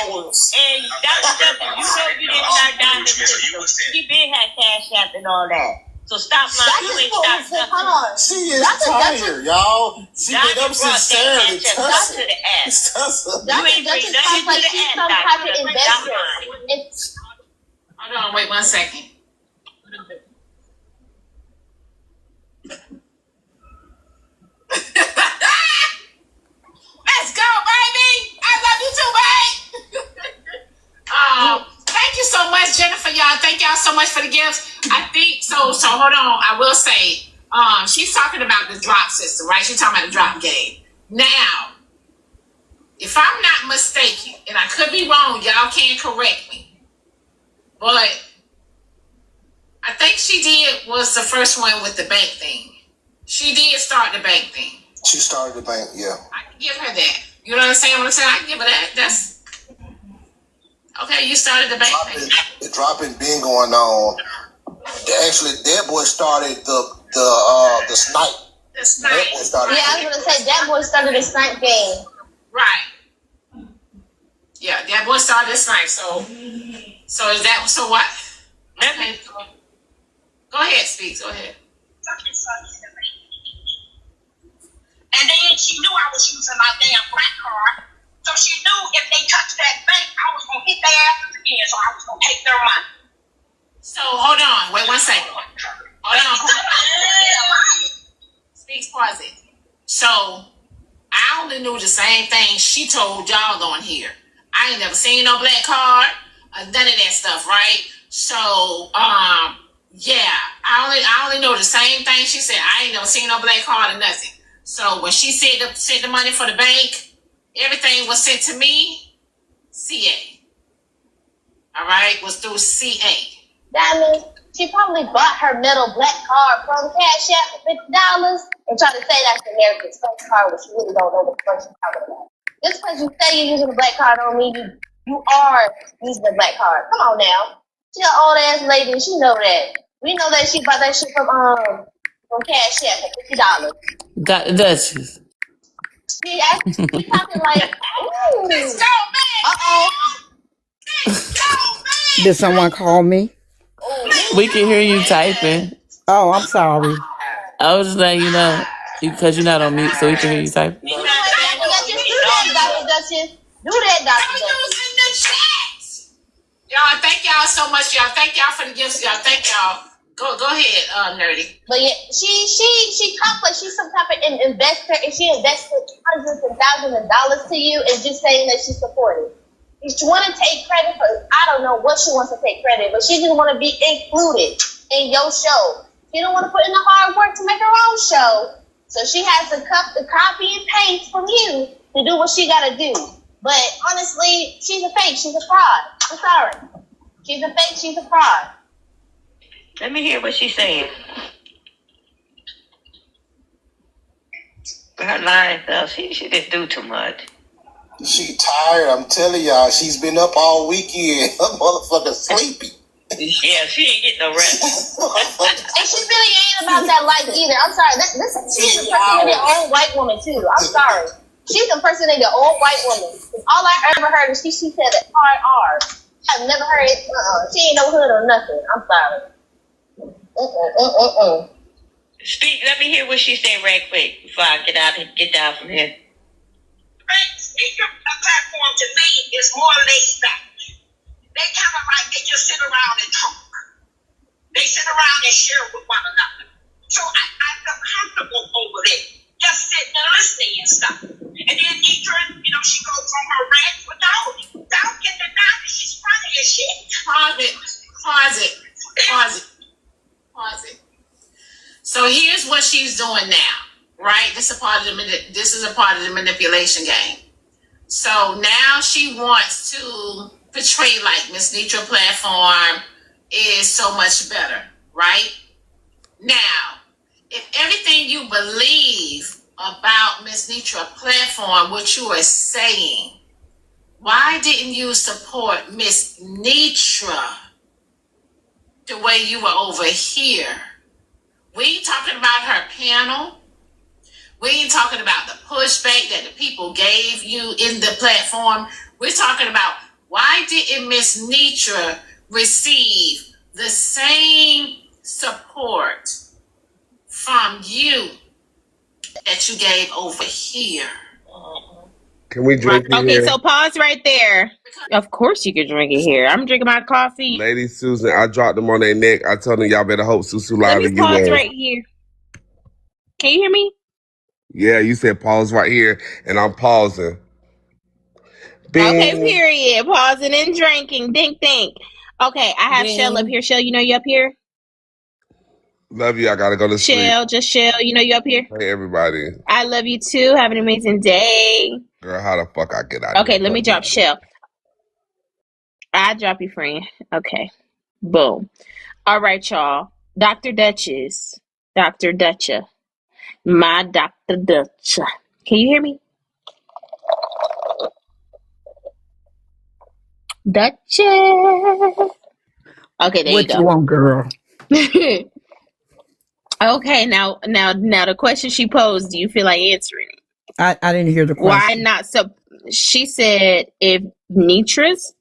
hours. And Dr. Dutchess, you know you didn't start down the system. She been had Cash App and all that. So stop lying. You ain't stopped nothing. Hold on. She is tired, y'all. She been up since Saturday. Talk to the app. You ain't bring nothing to the app, Dr. Stop lying. Hold on, wait 1 second. Let's go, baby. I love you too, babe. Thank you so much, Jennifer, y'all. Thank y'all so much for the gifts. I think so hold on. I will say, she's talking about the drop system, right? She's talking about the drop game. Now, if I'm not mistaken, and I could be wrong, y'all can correct me, but I think was the first one with the bank thing. She did start the bank thing. She started the bank, yeah. I can give her that. You know what I'm saying? What I'm saying? I can give her that. That's okay. You started the bank thing. The dropping been going on. Actually, that boy started the snipe. The snipe. Yeah, I was gonna say that boy started the snipe game. Right. Yeah, that boy started the snipe. So is that so? What? Okay. Go ahead, speak. Go ahead. And then she knew I was using my damn black card. So she knew if they touched that bank, I was going to hit their asses again. So I was going to take their money. So hold on. Wait 1 second. Hold on. Speaks pause it. So I only knew the same thing she told y'all on here. I ain't never seen no black card, none of that stuff, right? So, yeah, I only know the same thing she said. I ain't never seen no black card or nothing. So when she sent the money for the bank, everything was sent to me, CA. All right, was through CA. That means she probably bought her metal black card from Cash App for $50 and tried to say that's the American's first card, which you really don't know what the first card about. Just because you say you're using a black card don't mean you are using a black card. Come on now. She an old ass lady and she know that. We know that she bought that shit from Cash App for $50. Dutchess. She talking like, ooh. Let's go, man. Let's go, man. Did someone call me? We can hear you typing. Oh, I'm sorry. I was just letting you know because you're not on mute, so we can hear you typing. Do that, Dr. Dutchess. Do that, Dr. Dutchess. In the chat. Y'all, thank y'all so much. Y'all, thank y'all for the gifts. Y'all, thank y'all. Go ahead, Nerdy. But yeah, she talks like she's some type of investor, and she invested hundreds and thousands of dollars to you, and just saying that she's supportive. She want to take credit for, I don't know what she wants to take credit, but she just want to be included in your show. She don't want to put in the hard work to make her own show, so she has to copy and paste from you to do what she got to do. But honestly, she's a fake. She's a fraud. I'm sorry. She's a fake. She's a fraud. Let me hear what she's saying. Her lying self, she didn't do too much. She tired. I'm telling y'all, she's been up all weekend. Her motherfucker sleepy. Yeah, she ain't getting no rest. And she really ain't about that life either. I'm sorry. She's impersonating an old white woman too. I'm sorry. She's impersonating an old white woman. All I ever heard is she said that hard R. I've never heard it. She ain't no hood or nothing. I'm sorry. Speak. Let me hear what she said right quick before I get down from here. Speaker platform to me is more laid back. They kind of like they just sit around and talk. They sit around and share with one another. So I feel comfortable over there, just sitting and listening and stuff. And then Nitra, she goes on her rant without she's doing now, right? This is a part of the manipulation game. So now she wants to portray like Miss Nitra platform is so much better, right? Now, if everything you believe about Miss Nitra platform, what you are saying, why didn't you support Miss Nitra the way you were over here? We ain't talking about her panel. We ain't talking about the pushback that the people gave you in the platform. We're talking about why didn't Miss Nitra receive the same support from you that you gave over here? Can we drink in Okay, here? so pause right there. Of course you can drink it here. I'm drinking my coffee. Lady Susan, I dropped them on their neck. I told them y'all better hope Susu Let live me in pause US. right here. Can you hear me? Yeah, you said pause right here, and I'm pausing. Bing. Okay, period. Pausing and drinking. Dink, dink. Okay, I have Shell up Ding. here. Shell, you know you up here? Love you. I gotta go to sleep. Shell, just Shell, you know you up here? Hey, everybody. I love you too. Have an amazing day. Girl, how the fuck I get out Okay, here? let me drop Shell. I drop you, friend. Okay. Boom. All right, y'all. Dr. Dutchess. Dr. Dutcha. My Dr. Dutcha. Can you hear me? Dutchess. Okay, there What you you want, girl? go. Okay, now the question she posed, do you feel like answering it? I didn't hear the Why question. not? So she said if Nitra's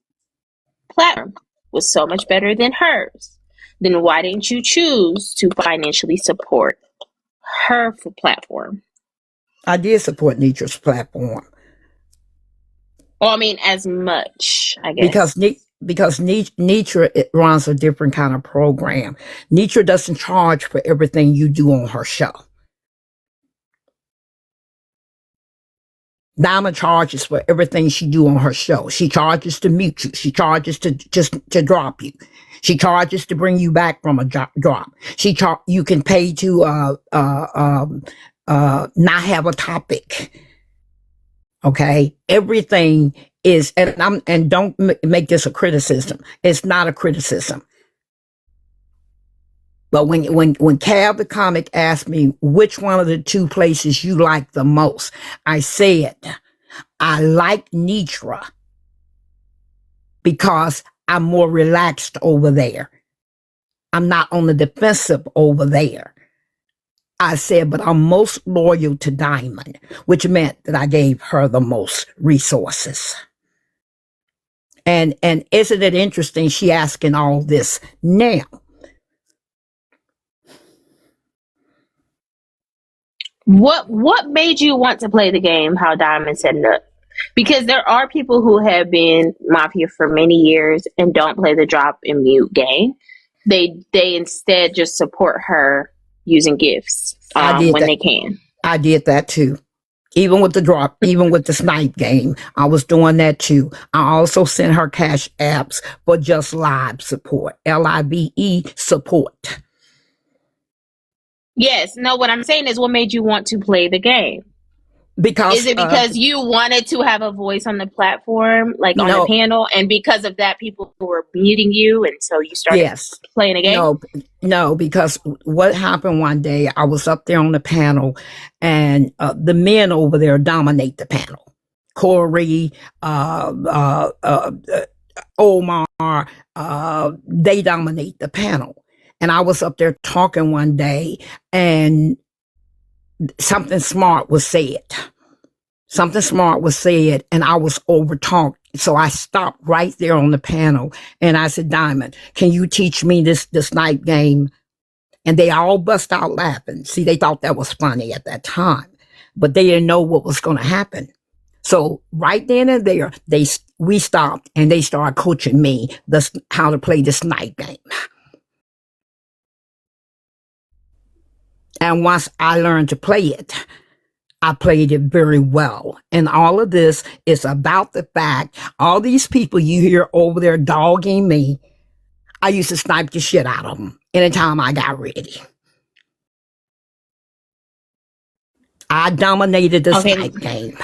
platform was so much better than hers, then why didn't you choose to financially support her platform? I did support Nitra's platform Well, I mean, as much, I guess. because Nitra it runs a different kind of program. Nitra doesn't charge for everything you do on her show. Diamond charges for everything she do on her show. She charges to mute you. She charges to just to drop you. She charges to bring you back from a drop. You can pay to not have a topic. Okay, everything is, and don't make this a criticism. It's not a criticism. But when Cav the comic asked me which one of the two places you like the most, I said I like Nitra because I'm more relaxed over there. I'm not on the defensive over there. I said, but I'm most loyal to Diamond, which meant that I gave her the most resources. And isn't it interesting she asking all this now? What made you want to play the game how Diamond set it up? Because there are people who have been Mafia for many years and don't play the drop and mute game. They instead just support her using gifts when they can. I did that too. Even with the drop, even with the snipe game, I was doing that too. I also sent her cash apps for just live support, LIVE support. Yes. No, what I'm saying is what made you want to play the game? Because is it because you wanted to have a voice on the platform, like on the panel, and because of that, people were muting you, and so you started playing a game? No, because what happened one day, I was up there on the panel, and the men over there dominate the panel. Corey, Omar, they dominate the panel. And I was up there talking one day, and something smart was said. Something smart was said, and I was over talked. So I stopped right there on the panel, and I said, Diamond, can you teach me this night game? And they all bust out laughing. See, they thought that was funny at that time, but they didn't know what was going to happen. So right then and there, we stopped, and they started coaching me how to play this night game. And once I learned to play it, I played it very well. And all of this is about the fact, all these people you hear over there dogging me, I used to snipe the shit out of them anytime I got ready. I dominated the Okay. snipe game.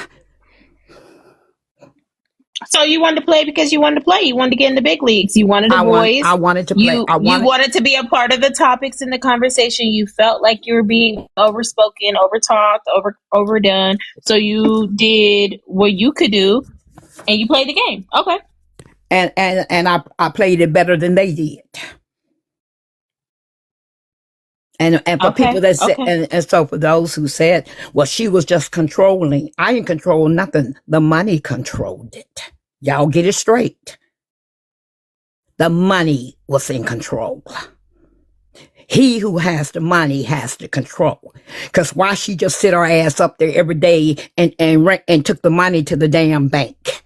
So you wanted to play because you wanted to play. You wanted to get in the big leagues. You wanted a voice. I wanted to play. You wanted to be a part of the topics in the conversation. You felt like you were being overspoken, overtalked, overdone. So you did what you could do, and you played the game. Okay. And I played it better than they did. And for people that said, and so for those who said, well, she was just controlling. I didn't control nothing. The money controlled it. Y'all get it straight. The money was in control. He who has the money has the control. Because why she just sit her ass up there every day and took the money to the damn bank?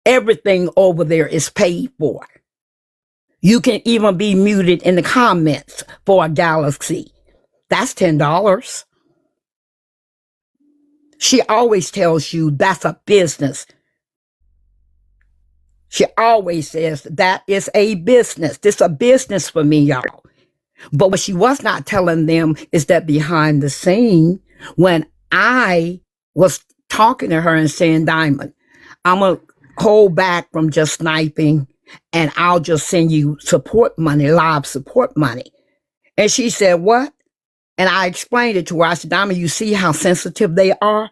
Everything over there is paid for. You can even be muted in the comments for a galaxy. That's $10. She always tells you that's a business. She always says that is a business. This is a business for me, y'all. But what she was not telling them is that behind the scene, when I was talking to her and saying, Diamond, I'm going to hold back from just sniping and I'll just send you support money, live support money. And she said, what? And I explained it to her. I said, Diamond, you see how sensitive they are?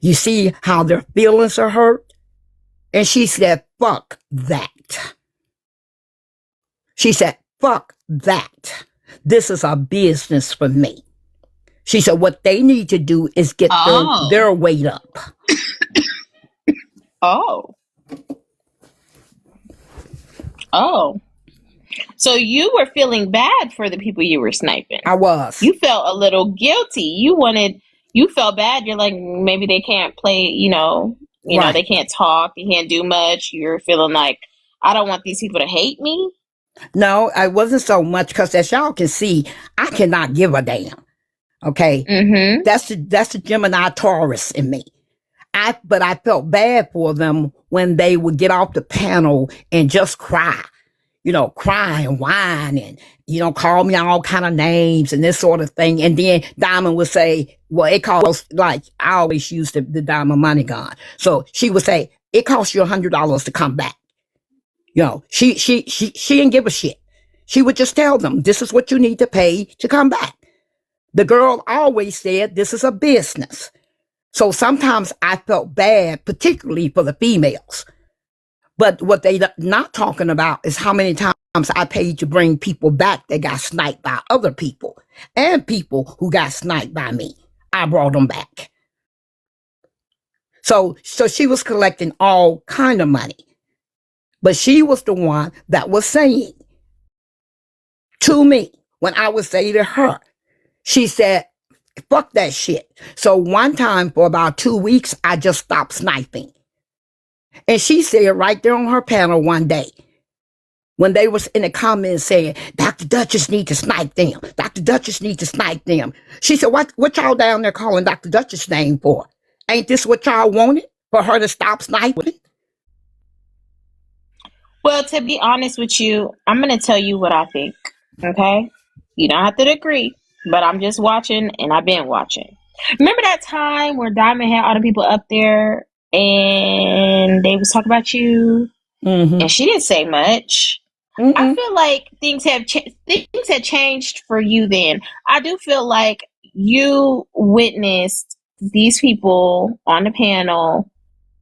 You see how their feelings are hurt? And she said, fuck that. She said, fuck that. This is a business for me. She said, what they need to do is get their weight up. Oh. So you were feeling bad for the people you were sniping. I was. You felt a little guilty. You felt bad. You're like, maybe they can't play, right. They can't talk, they can't do much. You're feeling like, I don't want these people to hate me. No, I wasn't so much because as y'all can see, I cannot give a damn. Okay. Mm-hmm. That's the Gemini Taurus in me. But I felt bad for them when they would get off the panel and just cry. Cry and whine and, call me all kind of names and this sort of thing. And then Diamond would say, well, it costs, like, I always use the Diamond money gun. So she would say, it costs you $100 to come back. She didn't give a shit. She would just tell them, this is what you need to pay to come back. The girl always said, this is a business. So sometimes I felt bad, particularly for the females. But what they not talking about is how many times I paid to bring people back that got sniped by other people and people who got sniped by me. I brought them back. So she was collecting all kind of money. But she was the one that was saying to me, when I would say to her, she said, fuck that shit. So one time for about 2 weeks, I just stopped sniping. And she said right there on her panel one day, when they was in the comments saying, Dr. Dutchess need to snipe them. Dr. Dutchess need to snipe them. She said, what y'all down there calling Dr. Dutchess' name for? Ain't this what y'all wanted? For her to stop sniping? Well, to be honest with you, I'm going to tell you what I think. Okay? You don't have to agree, but I'm just watching and I've been watching. Remember that time where Diamond had all the people up there and they was talking about you, and she didn't say much. I feel like things had changed for you then. I do feel like you witnessed these people on the panel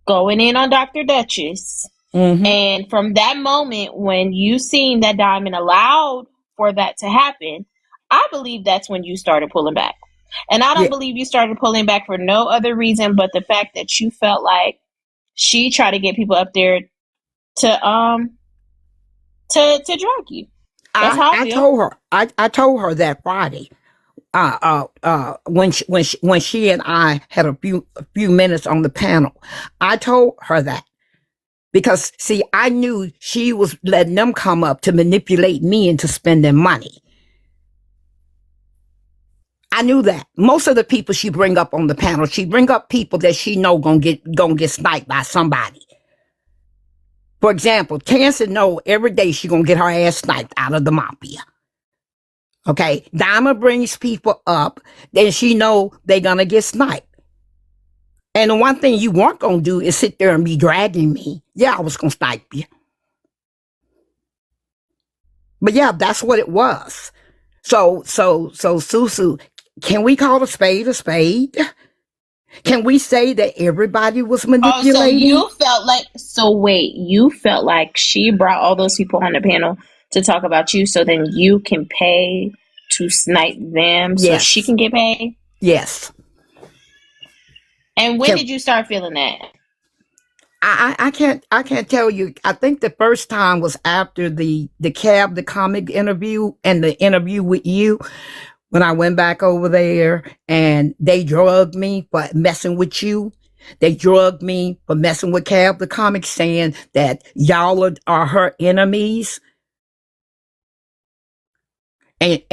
going in on Dr. Dutchess, and from that moment when you seen that Diamond allowed for that to happen, I believe that's when you started pulling back. And I don't believe you started pulling back for no other reason but the fact that you felt like she tried to get people up there to drag you. That's how I feel. I told her that Friday. When she and I had a few minutes on the panel, I told her that. Because see, I knew she was letting them come up to manipulate me into spending money. I knew that. Most of the people she bring up on the panel, she bring up people that she know gonna get sniped by somebody. For example, Tancy know every day she gonna get her ass sniped out of the mafia. Okay, Diamond brings people up, then she know they gonna get sniped. And the one thing you weren't gonna do is sit there and be dragging me. Yeah, I was gonna snipe you. But yeah, that's what it was. So Susu, can we call a spade a spade? Can we say that everybody was Oh, so manipulating? you felt like she brought all those people on the panel to talk about you, so then you can pay to snipe them so she Yes. can get paid? Yes. And when did you start feeling that? I can't tell you. I think the first time was after the the comic interview and the interview with you, when I went back over there and they drugged me for messing with you. They drugged me for messing with Cab the comic, saying that y'all are her enemies. And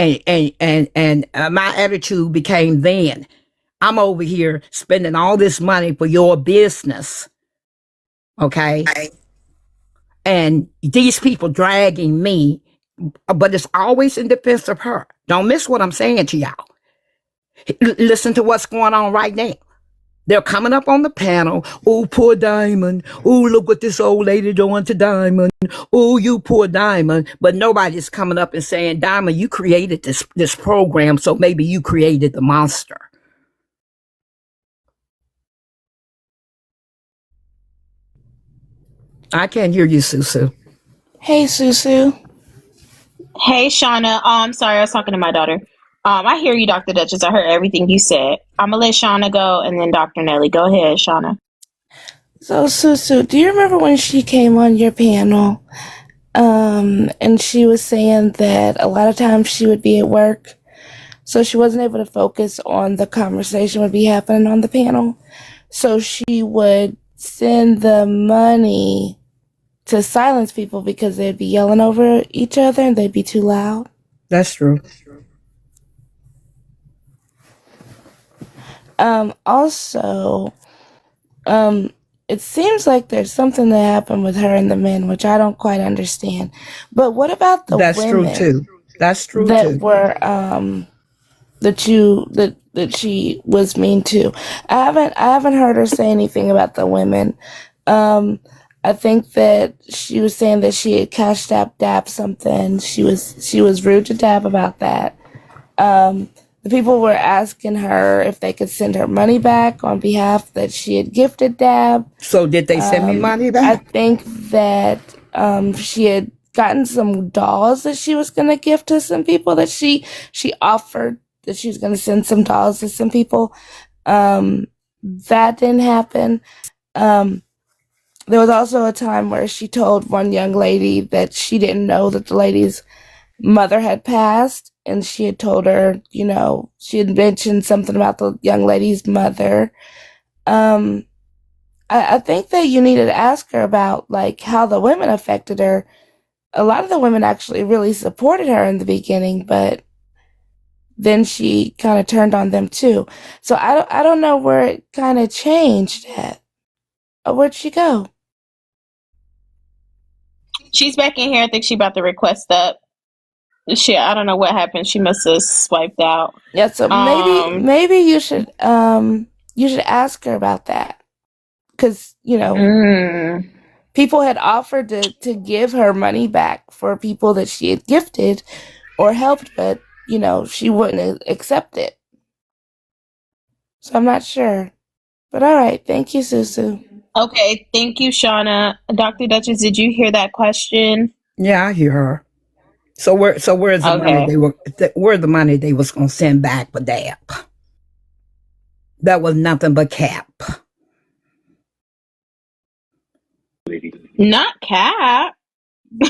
my attitude became then, I'm over here spending all this money for your business. Okay. And these people dragging me, but it's always in defense of her. Don't miss what I'm saying to y'all. Listen to what's going on right now. They're coming up on the panel. Oh, poor Diamond. Oh, look what this old lady doing to Diamond. Oh, you poor Diamond. But nobody's coming up and saying, Diamond, you created this program, so maybe you created the monster. I can't hear you, Susu. Hey, Susu. Hey, Shauna. I'm sorry, I was talking to my daughter. I hear you, Dr. Dutchess. I heard everything you said. I'm going to let Shauna go and then Dr. Nelly. Go ahead, Shauna. So, Susu, do you remember when she came on your panel? And she was saying that a lot of times she would be at work, so she wasn't able to focus on the conversation would be happening on the panel. So she would send the money to silence people because they'd be yelling over each other and they'd be too loud. That's true. Also, it seems like there's something that happened with her and the men, which I don't quite understand. But what about the That's women? true too. That's true that too. were that she was mean to. I haven't heard her say anything about the women. I think that she was saying that she had cashed out Dab something. She was rude to Dab about that. The people were asking her if they could send her money back on behalf that she had gifted Dab. So did they send me money I back? think that she had gotten some dolls that she was going to gift to some people, that she offered that she was going to send some dolls to some people. That didn't happen. There was also a time where she told one young lady that she didn't know that the lady's mother had passed, and she had told her, she had mentioned something about the young lady's mother. I think that you needed to ask her about like how the women affected her. A lot of the women actually really supported her in the beginning, but then she kind of turned on them too. So I don't know where it kind of changed at. Where'd she go? She's back in here. I think she about to request up. I don't know what happened. She must have swiped out. Yeah, so maybe you should ask her about that, because people had offered to give her money back for people that she had gifted or helped, but she wouldn't accept it. So I'm not sure, but all right, thank you, Susu. Okay, thank you, Shauna. Dr. Dutchess, did you hear that question? Yeah, I hear her. So where's the money where's the money they was gonna send back for Dab? That was nothing but cap. Not Cap.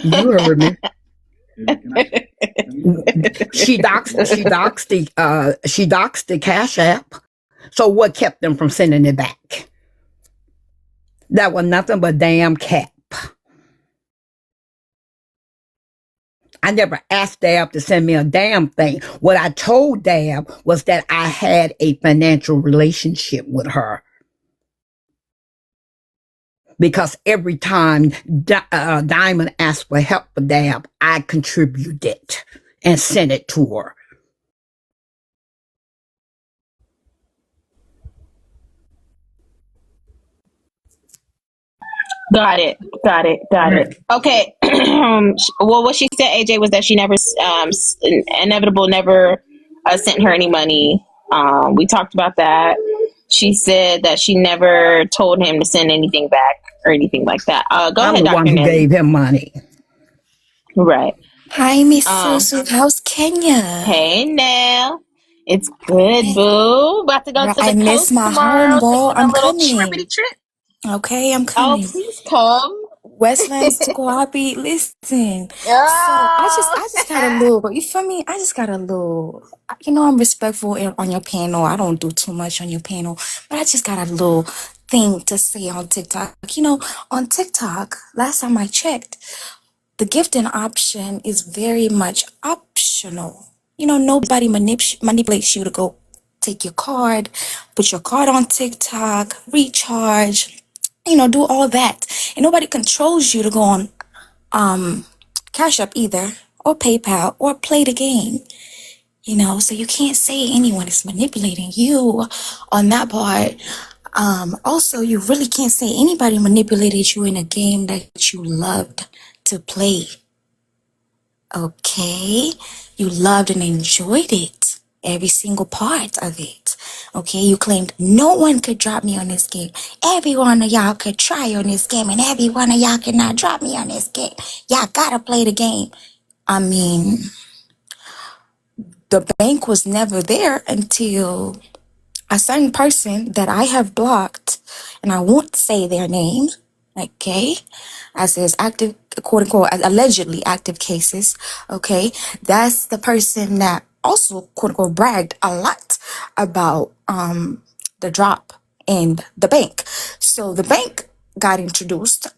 You heard me. She doxed the Cash App. So what kept them from sending it back? That was nothing but damn cap. I never asked Dab to send me a damn thing. What I told Dab was that I had a financial relationship with her. Because every time Diamond asked for help for Dab, I contributed. and sent it to her. Got it. Okay. Well, what she said, AJ, was that she never, Inevitable never sent her any money. We talked about that. She said that she never told him to send anything back or anything like that. Go I'm ahead, the one Dr. who Nelly. gave him money. Right. Hi, Miss Susu. How's Kenya? Hey, now. It's good, boo. About to go to I the miss coast my home, tomorrow, bro. taking a I'm little coming. trippity trip. Okay, I'm Oh, coming. please come. Westlands to Guapi. Listen. So Oh. I just got a little. You feel me? I just got a little. I'm respectful on your panel. I don't do too much on your panel, but I just got a little thing to say on TikTok. On TikTok, last time I checked, the gifting option is very much optional. Nobody manipulates you to go take your card, put your card on TikTok, recharge, do all that. And nobody controls you to go on Cash App either, or PayPal, or play the game. So you can't say anyone is manipulating you on that part. Also, you really can't say anybody manipulated you in a game that you loved to play. Okay, you loved and enjoyed it, every single part of it. Okay, you claimed no one could drop me on this game. Every one of y'all could try on this game, and every one of y'all cannot drop me on this game. Y'all gotta play the game. I mean, the bank was never there until a certain person that I have blocked, and I won't say their name, okay, as there's active, quote unquote, allegedly active cases, okay, that's the person that also, quote unquote, bragged a lot about the drop in the bank. So the bank got introduced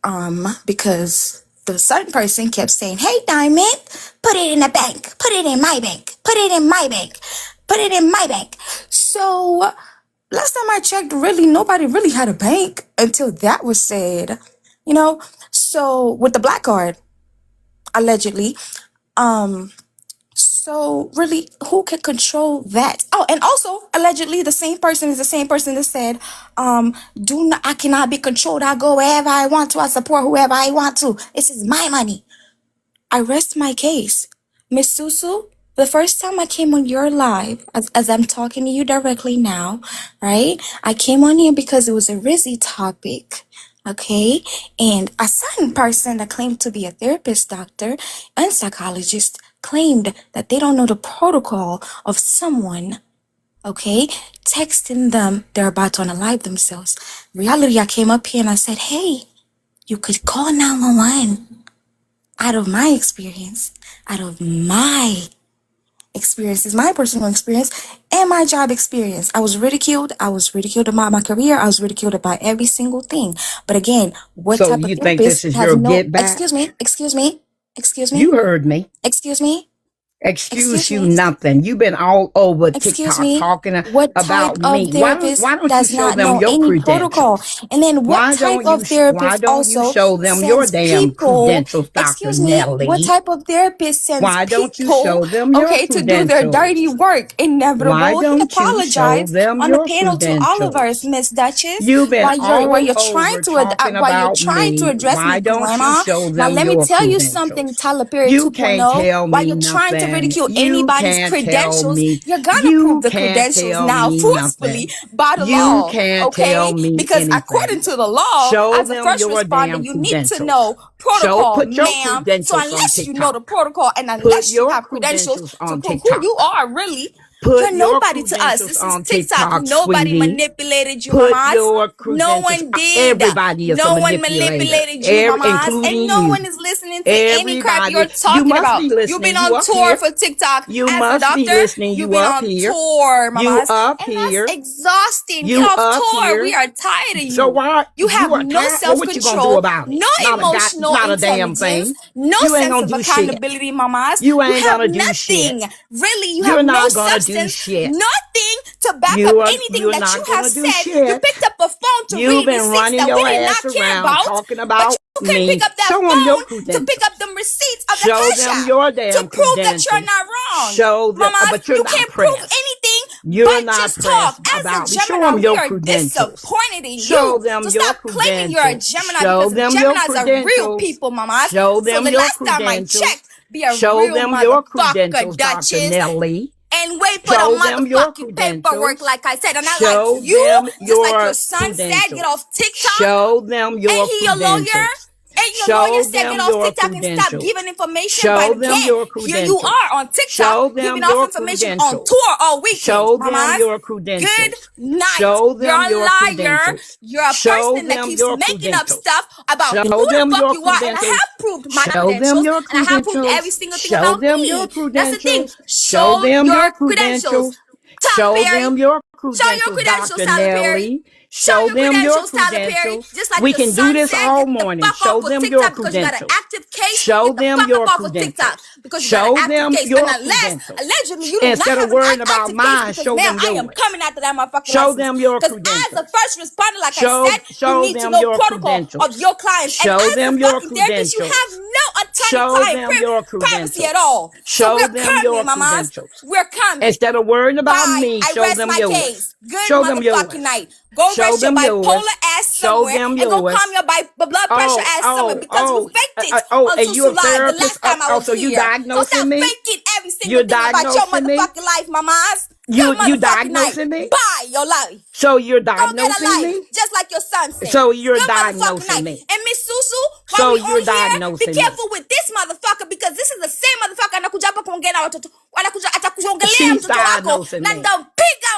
because the certain person kept saying, "Hey, Diamond, put it in the bank, put it in my bank, put it in my bank, put it in my bank." So last time I checked, really, nobody really had a bank until that was said, So with the black card, allegedly, so really, who can control that? Oh, and also allegedly, the same person is the same person that said, I cannot be controlled. I go wherever I want to. I support whoever I want to. This is my money. I rest my case. Miss Susu, the first time I came on your live, as I'm talking to you directly now, right? I came on here because it was a Rizzy topic, okay? And a certain person that claimed to be a therapist, doctor, and psychologist claimed that they don't know the protocol of someone, okay, texting them they're about to unalive themselves. Reality, I came up here and I said, hey, you could call 911. Out of my experience, my personal experience, and my job experience. I was ridiculed. I was ridiculed about my career. I was ridiculed about every single thing. But again, what So type of you think this therapist is has your no, get back? excuse me, You heard me. excuse me, Excuse you nothing. You've been all over excuse TikTok me. talking What type about of me. therapist Why don't you does show not them know your any protocol? credentials? And then what type of Why therapist don't you also show them your sends damn people, credentials, Dr. excuse me, what Nelly? type of therapist sends Why don't you people, show them your okay, to do their dirty credentials? work? Why Inevitable. He don't you show apologized them on the your panel to all of us, credentials? Miss Duchess, You've been while all you're trying over to talking while you're about trying to me. address me, Why don't you Grandma. show Now them let me your tell you something, credentials? Tyler Perry You can't 2.0. tell While me you're trying to nothing. ridicule You anybody's can't tell credentials, me. you're gonna prove You the can't credentials tell now me forcefully nothing. by the You law, can't tell okay? me Because according anything. to the law, Show as a them first your responder, damn you need to credentials. know protocol, Put your ma'am. So credentials on unless you know the TikTok. protocol and Put unless you your have credentials credentials to on prove who you TikTok. are really, Put you're your nobody to us. credentials This is on TikTok. TikTok, Nobody sweetie. manipulated you, Put mamas. your No credentials. one did. Everybody is a No one manipulator, manipulated you, mamas. including And no you. one is listening to any crap you're Everybody, you talking must about. be You've been listening. You on up tour here. for TikTok You as a must be doctor. listening. You've You been up on here. tour, You mamas. up And that's here. exhausting. Get You off up tour. We here. are tired of So you. why You have you are no tired? Well, what you gonna do self-control, about it? no emotional Not a damn intelligence, thing. no You ain't sense gonna of do shit. accountability, mamas. You You ain't have gonna do shit. nothing. Really, you have You're no not gonna do do license, shit. nothing to back up You're anything that not you gonna have do said. You shit. picked up a phone to You've read been receipts running that we your did ass not care around about, talking but about you couldn't pick me. up that Show them your phone to pick credentials. up them receipts of the Show cash them app your to damn prove that you're credentials. not wrong. Show them, Mamas, but you're you not can't prove pressed. anything You're but not just talk. pressed As a about me. Show Gemini, them we your are credentials. disappointed in Show you. them So your stop claiming you're a credentials. Gemini Show because them your Geminis are real credentials. people, mamas. Show So them the your last time I credentials. checked, be a Show real them your motherfucker, credentials, Dr. Duchess. Nelly. And wait for Show the them your motherfucking paperwork, credentials. like I said. And I like Show you, them just like your your son said, get credentials. off TikTok. Show them Ain't your he a lawyer? credentials. Ain't your Show lawyer said them get off your TikTok and stop credentials. giving information? Show But them again, your here you credentials. are on TikTok Show them giving off your information on credentials. tour all weekend, Show them mamas. your Good credentials. night. Show them You're a your liar. credentials. You're a Show person that them keeps your making up credentials. stuff about Show who the them fuck your you are. And I credentials. have proved my Show them credentials. your And I have proved credentials. every single thing Show about them me. your That's the thing. credentials. Show Show them your your credentials. credentials. Tyler Show Perry. them your Show your credentials, credentials, Dr. Tyler Perry. Nelly. Show Show your them your credentials, Tyler Perry. credentials. Just like We your can do son this said, all get the morning. fuck Show off of them your TikTok because you got an credentials. active case. Show Get the them fuck your up off of TikTok credentials. because you got Show an active them case. your And credentials. allegedly, you do not Instead have of worrying an about active case mine, because, show ma'am, them I am yours. coming after that motherfucking Show license. them your Because as a credentials. first responder, like I said, you Show need to them know your protocol of credentials. your clients. And Show as a them your fucking therapist, you credentials. have no Show attorney-client them your privacy at credentials. all. So Show we're them your coming, mamas. credentials. We're coming. Instead of worrying about Bye. me, I show rest them my yours. case. Good Show them motherfucking yours. night. Go Show rest your them bipolar yours. ass Show somewhere them and go yours. calm your blood pressure ass somewhere because you faked it Oh, on and you Susu a Live the therapist? last time I was So you here. So diagnosing stop me? faking every single You're thing about your diagnosing me? motherfucking life, mamas. You Good motherfucking diagnosing night. me? Bye, your life. So you're Go get a diagnosing life, me? just like your son said. So you're Good motherfucking diagnosing night. me. And Miss Susu, while So we you're on here, be diagnosing me. careful with this motherfucker because this is the same motherfucker anakuja hapa kuongea na watoto. Atakuongelea She's mtoto wako diagnosing na me. ndampiga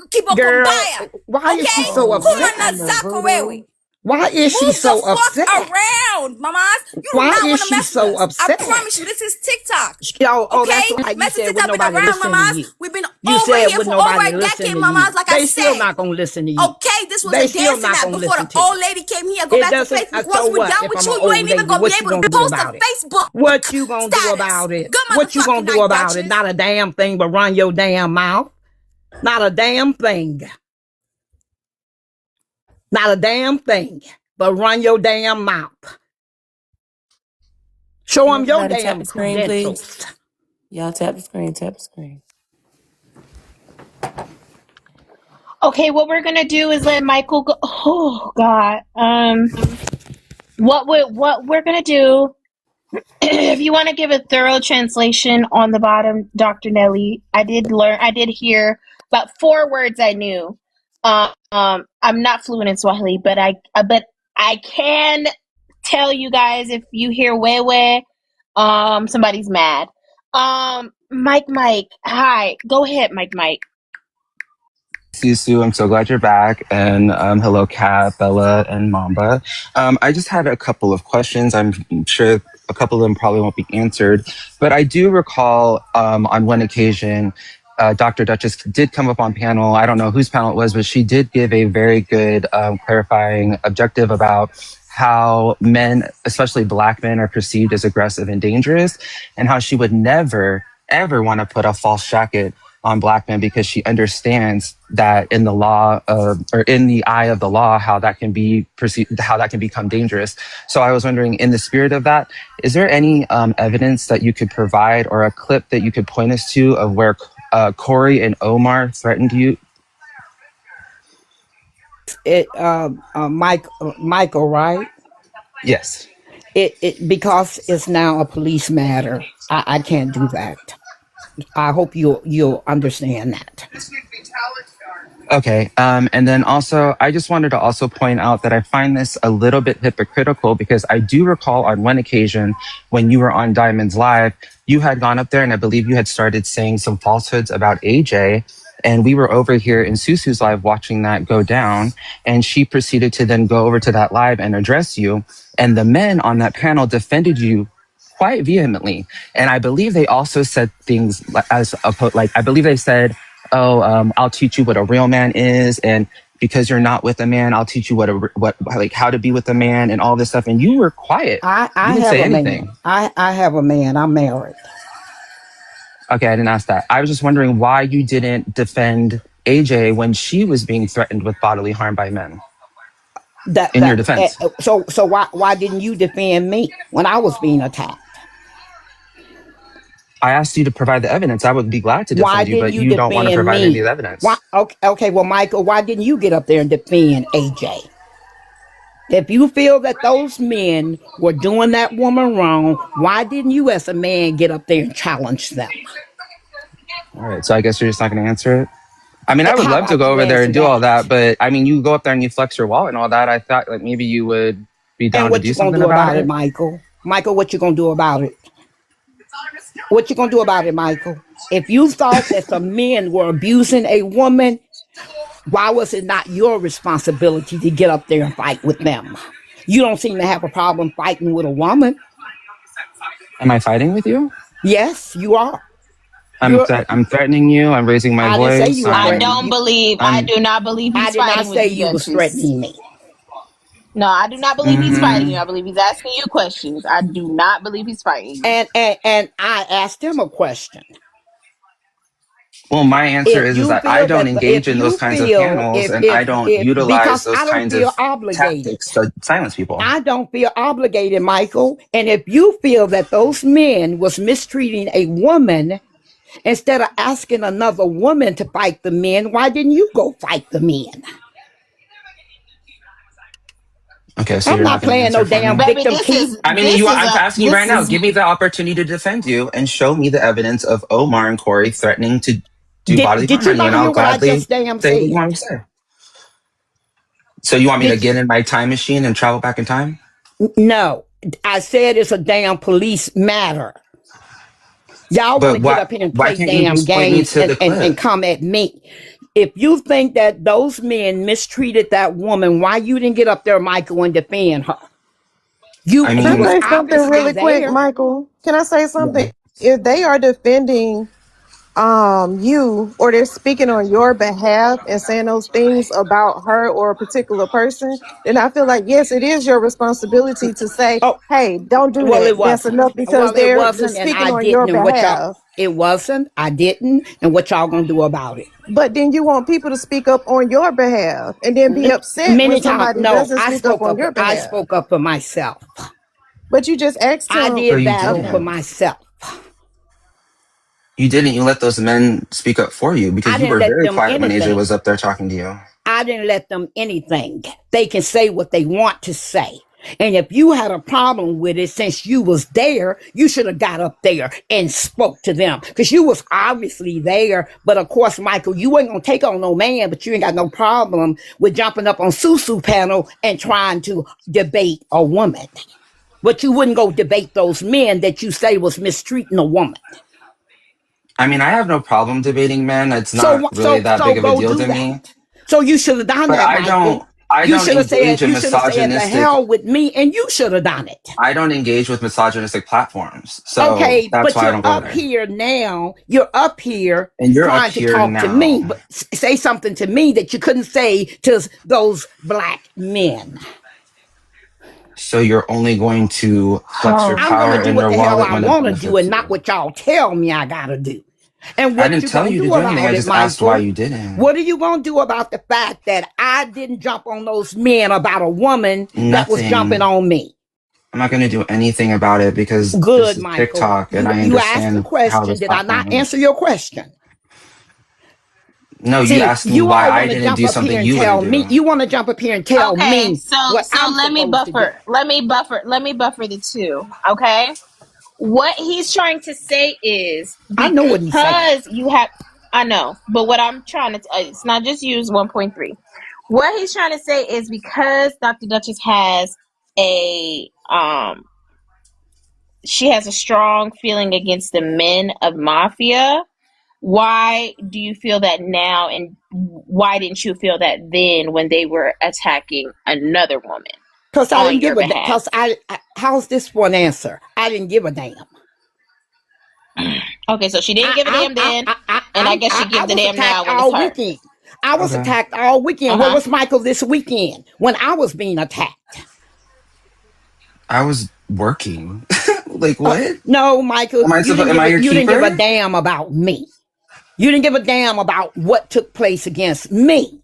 kiboko Girl, mbaya. why is she Okay? so Kuma upset? na zako wewe. Why is she Move so the fuck upset? around, mamas. You do Why not is want to she mess so with us. upset? I promise you, this is TikTok. Oh, Okay? that's right. You Mess with said with TikTok, been nobody around, listening to mamas. you. We've been You over said here with for over nobody a listening decade, to mamas, you. like I They still said. not gonna listen to you. Okay, this was They a still dancing not app gonna before listen the to you. old lady came here. Go It back to doesn't. Facebook. So Once we're what? done If with I'm you, an you old ain't even lady, gonna be what you able gonna to do post a about it? Facebook What you gonna do status. about it? Good What you gonna motherfucking do night, about it? Dutchess. Not a damn thing, but run your damn mouth. Not a damn thing. Not a damn thing, but run your damn mouth. Show them your Everybody tap damn the screen, please. credentials. Y'all tap the screen, tap the screen. Okay, what we're gonna do is let Michael go. Oh God. What we're gonna do? If you want to give a thorough translation on the bottom, Dr. Nelly, I did hear about 4 words I knew. I'm not fluent in Swahili, but I can tell you guys if you hear wewe, somebody's mad. Mike, hi, go ahead, Mike. Susu, I'm so glad you're back. And hello, Kat, Bella, and Mamba. I just had a couple of questions. I'm sure a couple of them probably won't be answered. But I do recall on one occasion, Dr. Dutchess did come up on panel. I don't know whose panel it was, but she did give a very good clarifying objective about how men, especially Black men, are perceived as aggressive and dangerous, and how she would never, ever want to put a false jacket on Black men because she understands that in the law or in the eye of the law, how that can be perceived, how that can become dangerous. So I was wondering, in the spirit of that, is there any evidence that you could provide or a clip that you could point us to of where Corey and Omar threatened you? Michael, right? Yes. It because it's now a police matter. I can't do that. I hope you'll understand that. Okay. And then also, I just wanted to also point out that I find this a little bit hypocritical because I do recall on one occasion when you were on Diamonds Live, you had gone up there and I believe you had started saying some falsehoods about AJ. And we were over here in Susu's live watching that go down. And she proceeded to then go over to that live and address you. And the men on that panel defended you quite vehemently. And I believe they also said things like I believe they said, I'll teach you what a real man is, and because you're not with a man, I'll teach you how to be with a man and all this stuff. And you were quiet. I you didn't have say a anything. man. I have a man. I'm married. Okay, I didn't ask that. I was just wondering why you didn't defend AJ when she was being threatened with bodily harm by men in your defense. So why didn't you defend me when I was being attacked? I asked you to provide the evidence. I would be glad to Why defend you, didn't but you you don't want to defend provide any of me? the Why? evidence. Okay, well, Michael, why didn't you get up there and defend AJ? If you feel that those men were doing that woman wrong, why didn't you, as a man, get up there and challenge them? All right, so I guess you're just not going to answer it. I mean, I would How love to about go you over there and answer do all that? that, but I mean, you go up there and you flex your wallet and all that. I thought like maybe you would be And down to what do you gonna something do about about it, it. Michael? Michael, what you gonna do about it? What you gonna do about it, Michael? If you thought that some men were abusing a woman, why was it not your responsibility to get up there and fight with them? You don't seem to have a problem fighting with a woman. Am I fighting with you? Yes, you are. I'm You're. I'm threatening you. I'm raising my I didn't say you voice. were I threatening. don't believe. I I'm do not believe I he's did not fighting with say you, you was Duchess. threatening me. No, I do not believe he's fighting you. mm, I believe he's asking you questions. I do not believe he's fighting you. And I asked him a question. well, my answer If is you that I feel don't that engage if in those you kinds of feel panels and I don't if utilize because those I don't kinds of feel obligated. tactics to silence people. I don't feel obligated, Michael. And if you feel that those men was mistreating a woman, instead of asking another woman to fight the men, why didn't you go fight the men? Okay, so I'm you're not not going to playing answer no for damn me. Baby, victim keep. I mean, I'm asking you right now. Give me the opportunity to defend you and show me the evidence of Omar and Corey threatening to do bodily Did harm you on you, not and hear I'll what I gladly just damn say what you want said? me to say. So you want me to Did get in my time machine and travel back in time? no. I said it's a damn police matter. Y'all want But to get up here and why play can't you damn just point me games to the and clip? come at me. If you think that those men mistreated that woman, why you didn't get up there, Michael, and defend her? I Can You I was mean, say something obviously really quick, there. Michael? Can I say yeah. something? If they are defending you, or they're speaking on your behalf and saying those things about her or a particular person, then I feel like yes, it is your responsibility to say, Oh, hey, don't do well, that. it That's wasn't. enough, because Well, it they're wasn't, and speaking I on your didn't. And what y'all? behalf. It wasn't. I didn't. And what y'all gonna do about it? But then you want people to speak up on your behalf and then be upset when Many times, somebody no. doesn't speak up on your I behalf. spoke up for myself. But you just asked I him. So did you battle for Okay. didn't. myself. You didn't. You let those men speak up for you I because you didn't were let very them quiet when AJ anything. was up there talking to you. I didn't let them anything. They can say what they want to say. And if you had a problem with it, since you was there, you should have got up there and spoke to them, because you was obviously there. But of course, Michael, you ain't gonna take on no man, but you ain't got no problem with jumping up on Susu panel and trying to debate a woman. But you wouldn't go debate those men that you say was mistreating a woman. I mean, I have no problem debating men. It's So not really so that so big of a go deal do to that. me. So you should have done But that, Michael. I don't engage in You should have said the misogynistic. hell with me, and you should have done it. I don't engage with misogynistic platforms. So Okay, that's but why I you're don't go up there. here now. You're up here And you're up trying to here talk to me, now. but say something to me that you couldn't say to those black men. So you're only going to flex your Oh, I'm going to power do in what your the hell wallet I when it want to do benefits and not you. what y'all tell me I got to do. And I what didn't you tell going you to to do do anything. about I it, just asked why Michael? you didn't. What are you going to do about the fact that I didn't jump on those men about a woman that was jumping Nothing. on me? I'm not going to do anything about it because this Good, is Michael. TikTok and I You asked the understand how question. this Did I not platform answer works. your question? No, you See, asked me you why all I want to didn't jump do up here something and you wouldn't tell do. me. You want to jump up here and tell Okay, me so what I'm let me supposed to do. buffer. Let me buffer the two. Okay. What he's trying to say is I know what he's saying. because you have, I know, but what I'm trying to, it's not just use 1.3. What he's trying to say is because Dr. Duchess has a, she has a strong feeling against the men of Mafia. Why do you feel that now, and why didn't you feel that then when they were attacking another woman Because I on didn't your give a behalf? because how's this one answer? I didn't give a damn. Okay, so she didn't give a damn then, and I guess she I gives a was damn now attacked when it's all her. weekend. I was Okay. attacked all weekend. Where Uh-huh. was Michael this weekend when I was being attacked? I was working. Like what? No, Michael, Am I your you didn't give a keeper? damn about me. You didn't give a damn about what took place against me.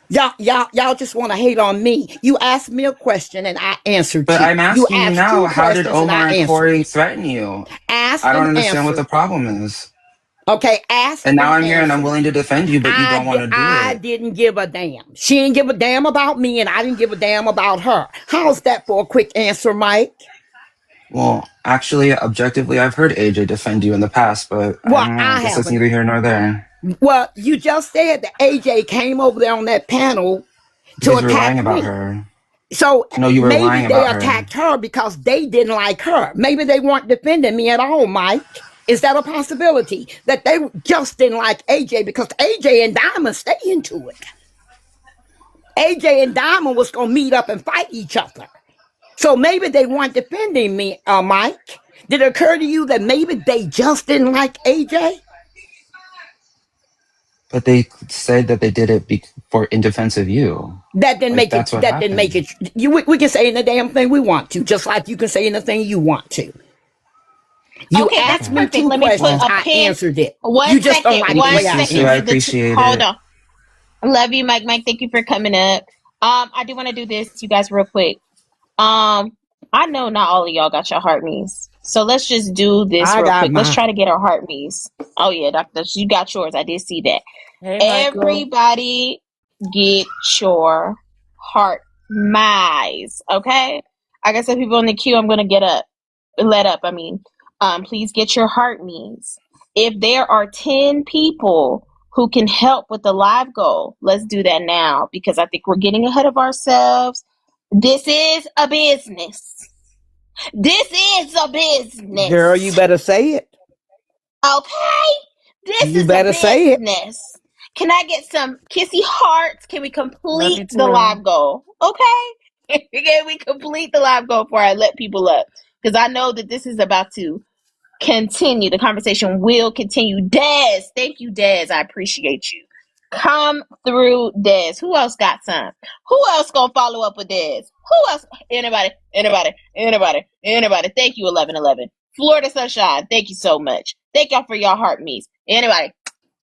Y'all just want to hate on me. You asked me a question and I answered But you. I'm You asking you asked now, two how did questions and I Omar and answered. Corey threaten you? I Asked don't and understand what the answered. problem is. Okay, asked And now and I'm here and I'm answered. willing to defend you, but you don't want to do I it. didn't give a damn. She didn't give a damn about me and I didn't give a damn about her. How's that for a quick answer, Mike? Well, actually, objectively, I've heard AJ defend you in the past, but I Well, don't know. I I guess that's haven't. neither here nor there. Well, you just said that AJ came over there on that panel to Because you were lying attack about me. her. So No, you were maybe lying they about her. attacked her because they didn't like her. Maybe they weren't defending me at all, Mike. Is that a possibility? That they just didn't like AJ because AJ and Diamond stay into it. AJ and Diamond was going to meet up and fight each other. So maybe they weren't defending me, Mike. Did it occur to you that maybe they just didn't like AJ? But they said that they did it for in defense of you. That didn't Like, make that's it. what That didn't make happened. it. We can say any damn thing we want to, just like you can say anything you want to. You Okay, that's asked me Okay. perfect. two Let me put questions. a Well, I pin. answered it. You One just don't second. like the thank you, way One I Susu. second I for answered. the appreciate hold it. on. Love you, Mike. Mike, thank you for coming up. I do want to do this, you guys, real quick. I know not all of y'all got your heart me's. So let's just do this I real got quick. Let's mine. try to get our heart me's. Oh yeah, Doctor, you got yours. I did see that. Hey, Michael. Everybody get your heart mice, okay? Like I said, people in the queue, I'm gonna let up. Please get your heart me's. If there are 10 people who can help with the live goal, let's do that now because I think we're getting ahead of ourselves. This is a business. This is a Girl, you business. better say it. Okay? This You is a better say it. business. Can I get some kissy hearts? Can we Love complete you the too. live goal? Okay? Can we complete the live goal before I let people up? Because I know that this is about to continue. The conversation will continue. Des, thank you, Des. I appreciate you. Come through, Des. Who else got some? Who else gonna follow up with Des? Who else? Anybody? Thank you, 1111. Florida Sunshine, thank you so much. Thank y'all for your heart me's. Anybody?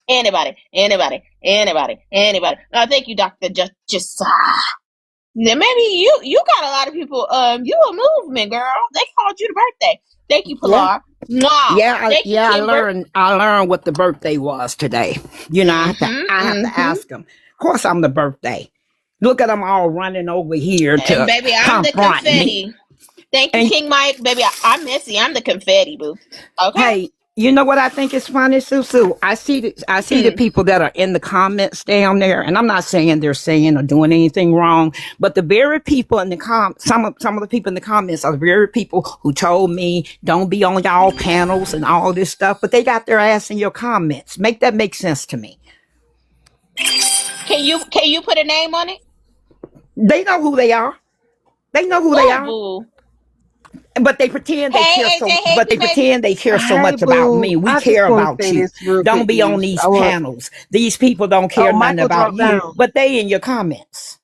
Oh, thank you, Dr. Just Now, maybe you got a lot of people. You a movement girl. They called you the birthday. Thank you, Yeah. Pilar. Mwah. Thank you, I Kimber. learned what the birthday was today. You know, I have to ask them. Of course, I'm the birthday. Look at them all running over here And to baby, I'm the confront me. confetti. Thank you, And King Mike. Baby, I'm messy. I'm the confetti, boo. Okay. hey, you know what I think is funny, Susu? I see the people that are in the comments down there, and I'm not saying they're saying or doing anything wrong, but the very people in the some of the people in the comments are the very people who told me don't be on y'all panels and all this stuff, but they got their ass in your comments. Make that make sense to me. Can you put a name on it? They know who they are. They know who they Oh, are. boo. But they pretend they care Hey, AJ. so. Hey, But P they baby. pretend they care so Hey, much about boo. me. We I just care want to about say you. this real Don't quick, be on please. these panels. These people don't care nothing Michael about dropped you. down. But they in your comments.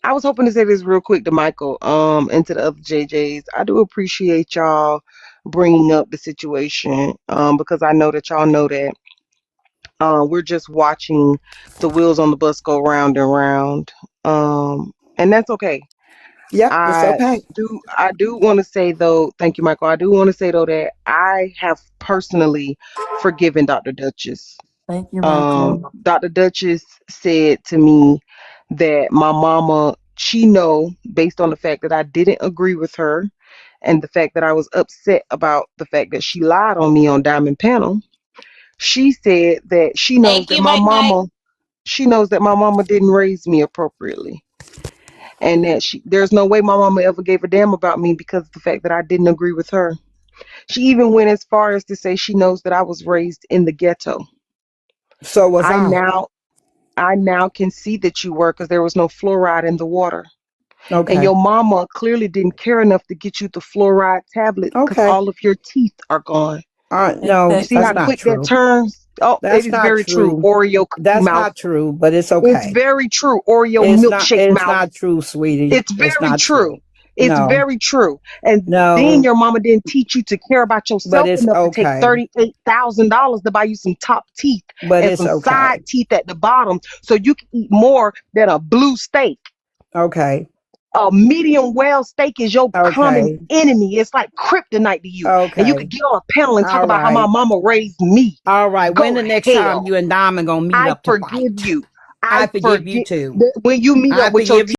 I was hoping to say this real quick to Michael, and to the other JJs. I do appreciate y'all bringing up the situation, because I know that y'all know that we're just watching the wheels on the bus go round and round, and that's okay. Yep, it's I okay. I do want to say though, thank you, Michael. I do want to say though that I have personally forgiven Dr. Dutchess. Thank you, Michael. Dr. Dutchess said to me that my mama, she know based on the fact that I didn't agree with her and the fact that I was upset about the fact that she lied on me on Diamond Panel. She said that Thank you, Mike. she knows that my mama didn't raise me appropriately. And that there's no way my mama ever gave a damn about me because of the fact that I didn't agree with her. She even went as far as to say she knows that I was raised in the ghetto. So was I I. now I now can see that you were because there was no fluoride in the water. And Okay. your mama clearly didn't care enough to get you the fluoride tablets because Okay. all of your teeth are gone. You No, see how that's not quick that true. turns? Oh, it That's is not very true. true. Oreo cookie That's mouth. not true, but it's It's okay. very true. Oreo It's not milkshake it's mouth. not true, sweetie. It's It's very not true. true. It's No, very true. And then no, your mama didn't teach you to care about but yourself it's enough to take okay. $38,000 to buy you some top teeth But and it's some side okay. teeth at the bottom so you can eat more than a blue steak. Okay. A medium well steak is your common Okay. enemy. It's like kryptonite to you. And you could Okay. get on a panel and talk All about how my right. mama raised me. All right. When Go the next time hell. you and Diamond gonna meet I up to forgive fight? you. I I forgive you forget too. when you meet I up with your forgive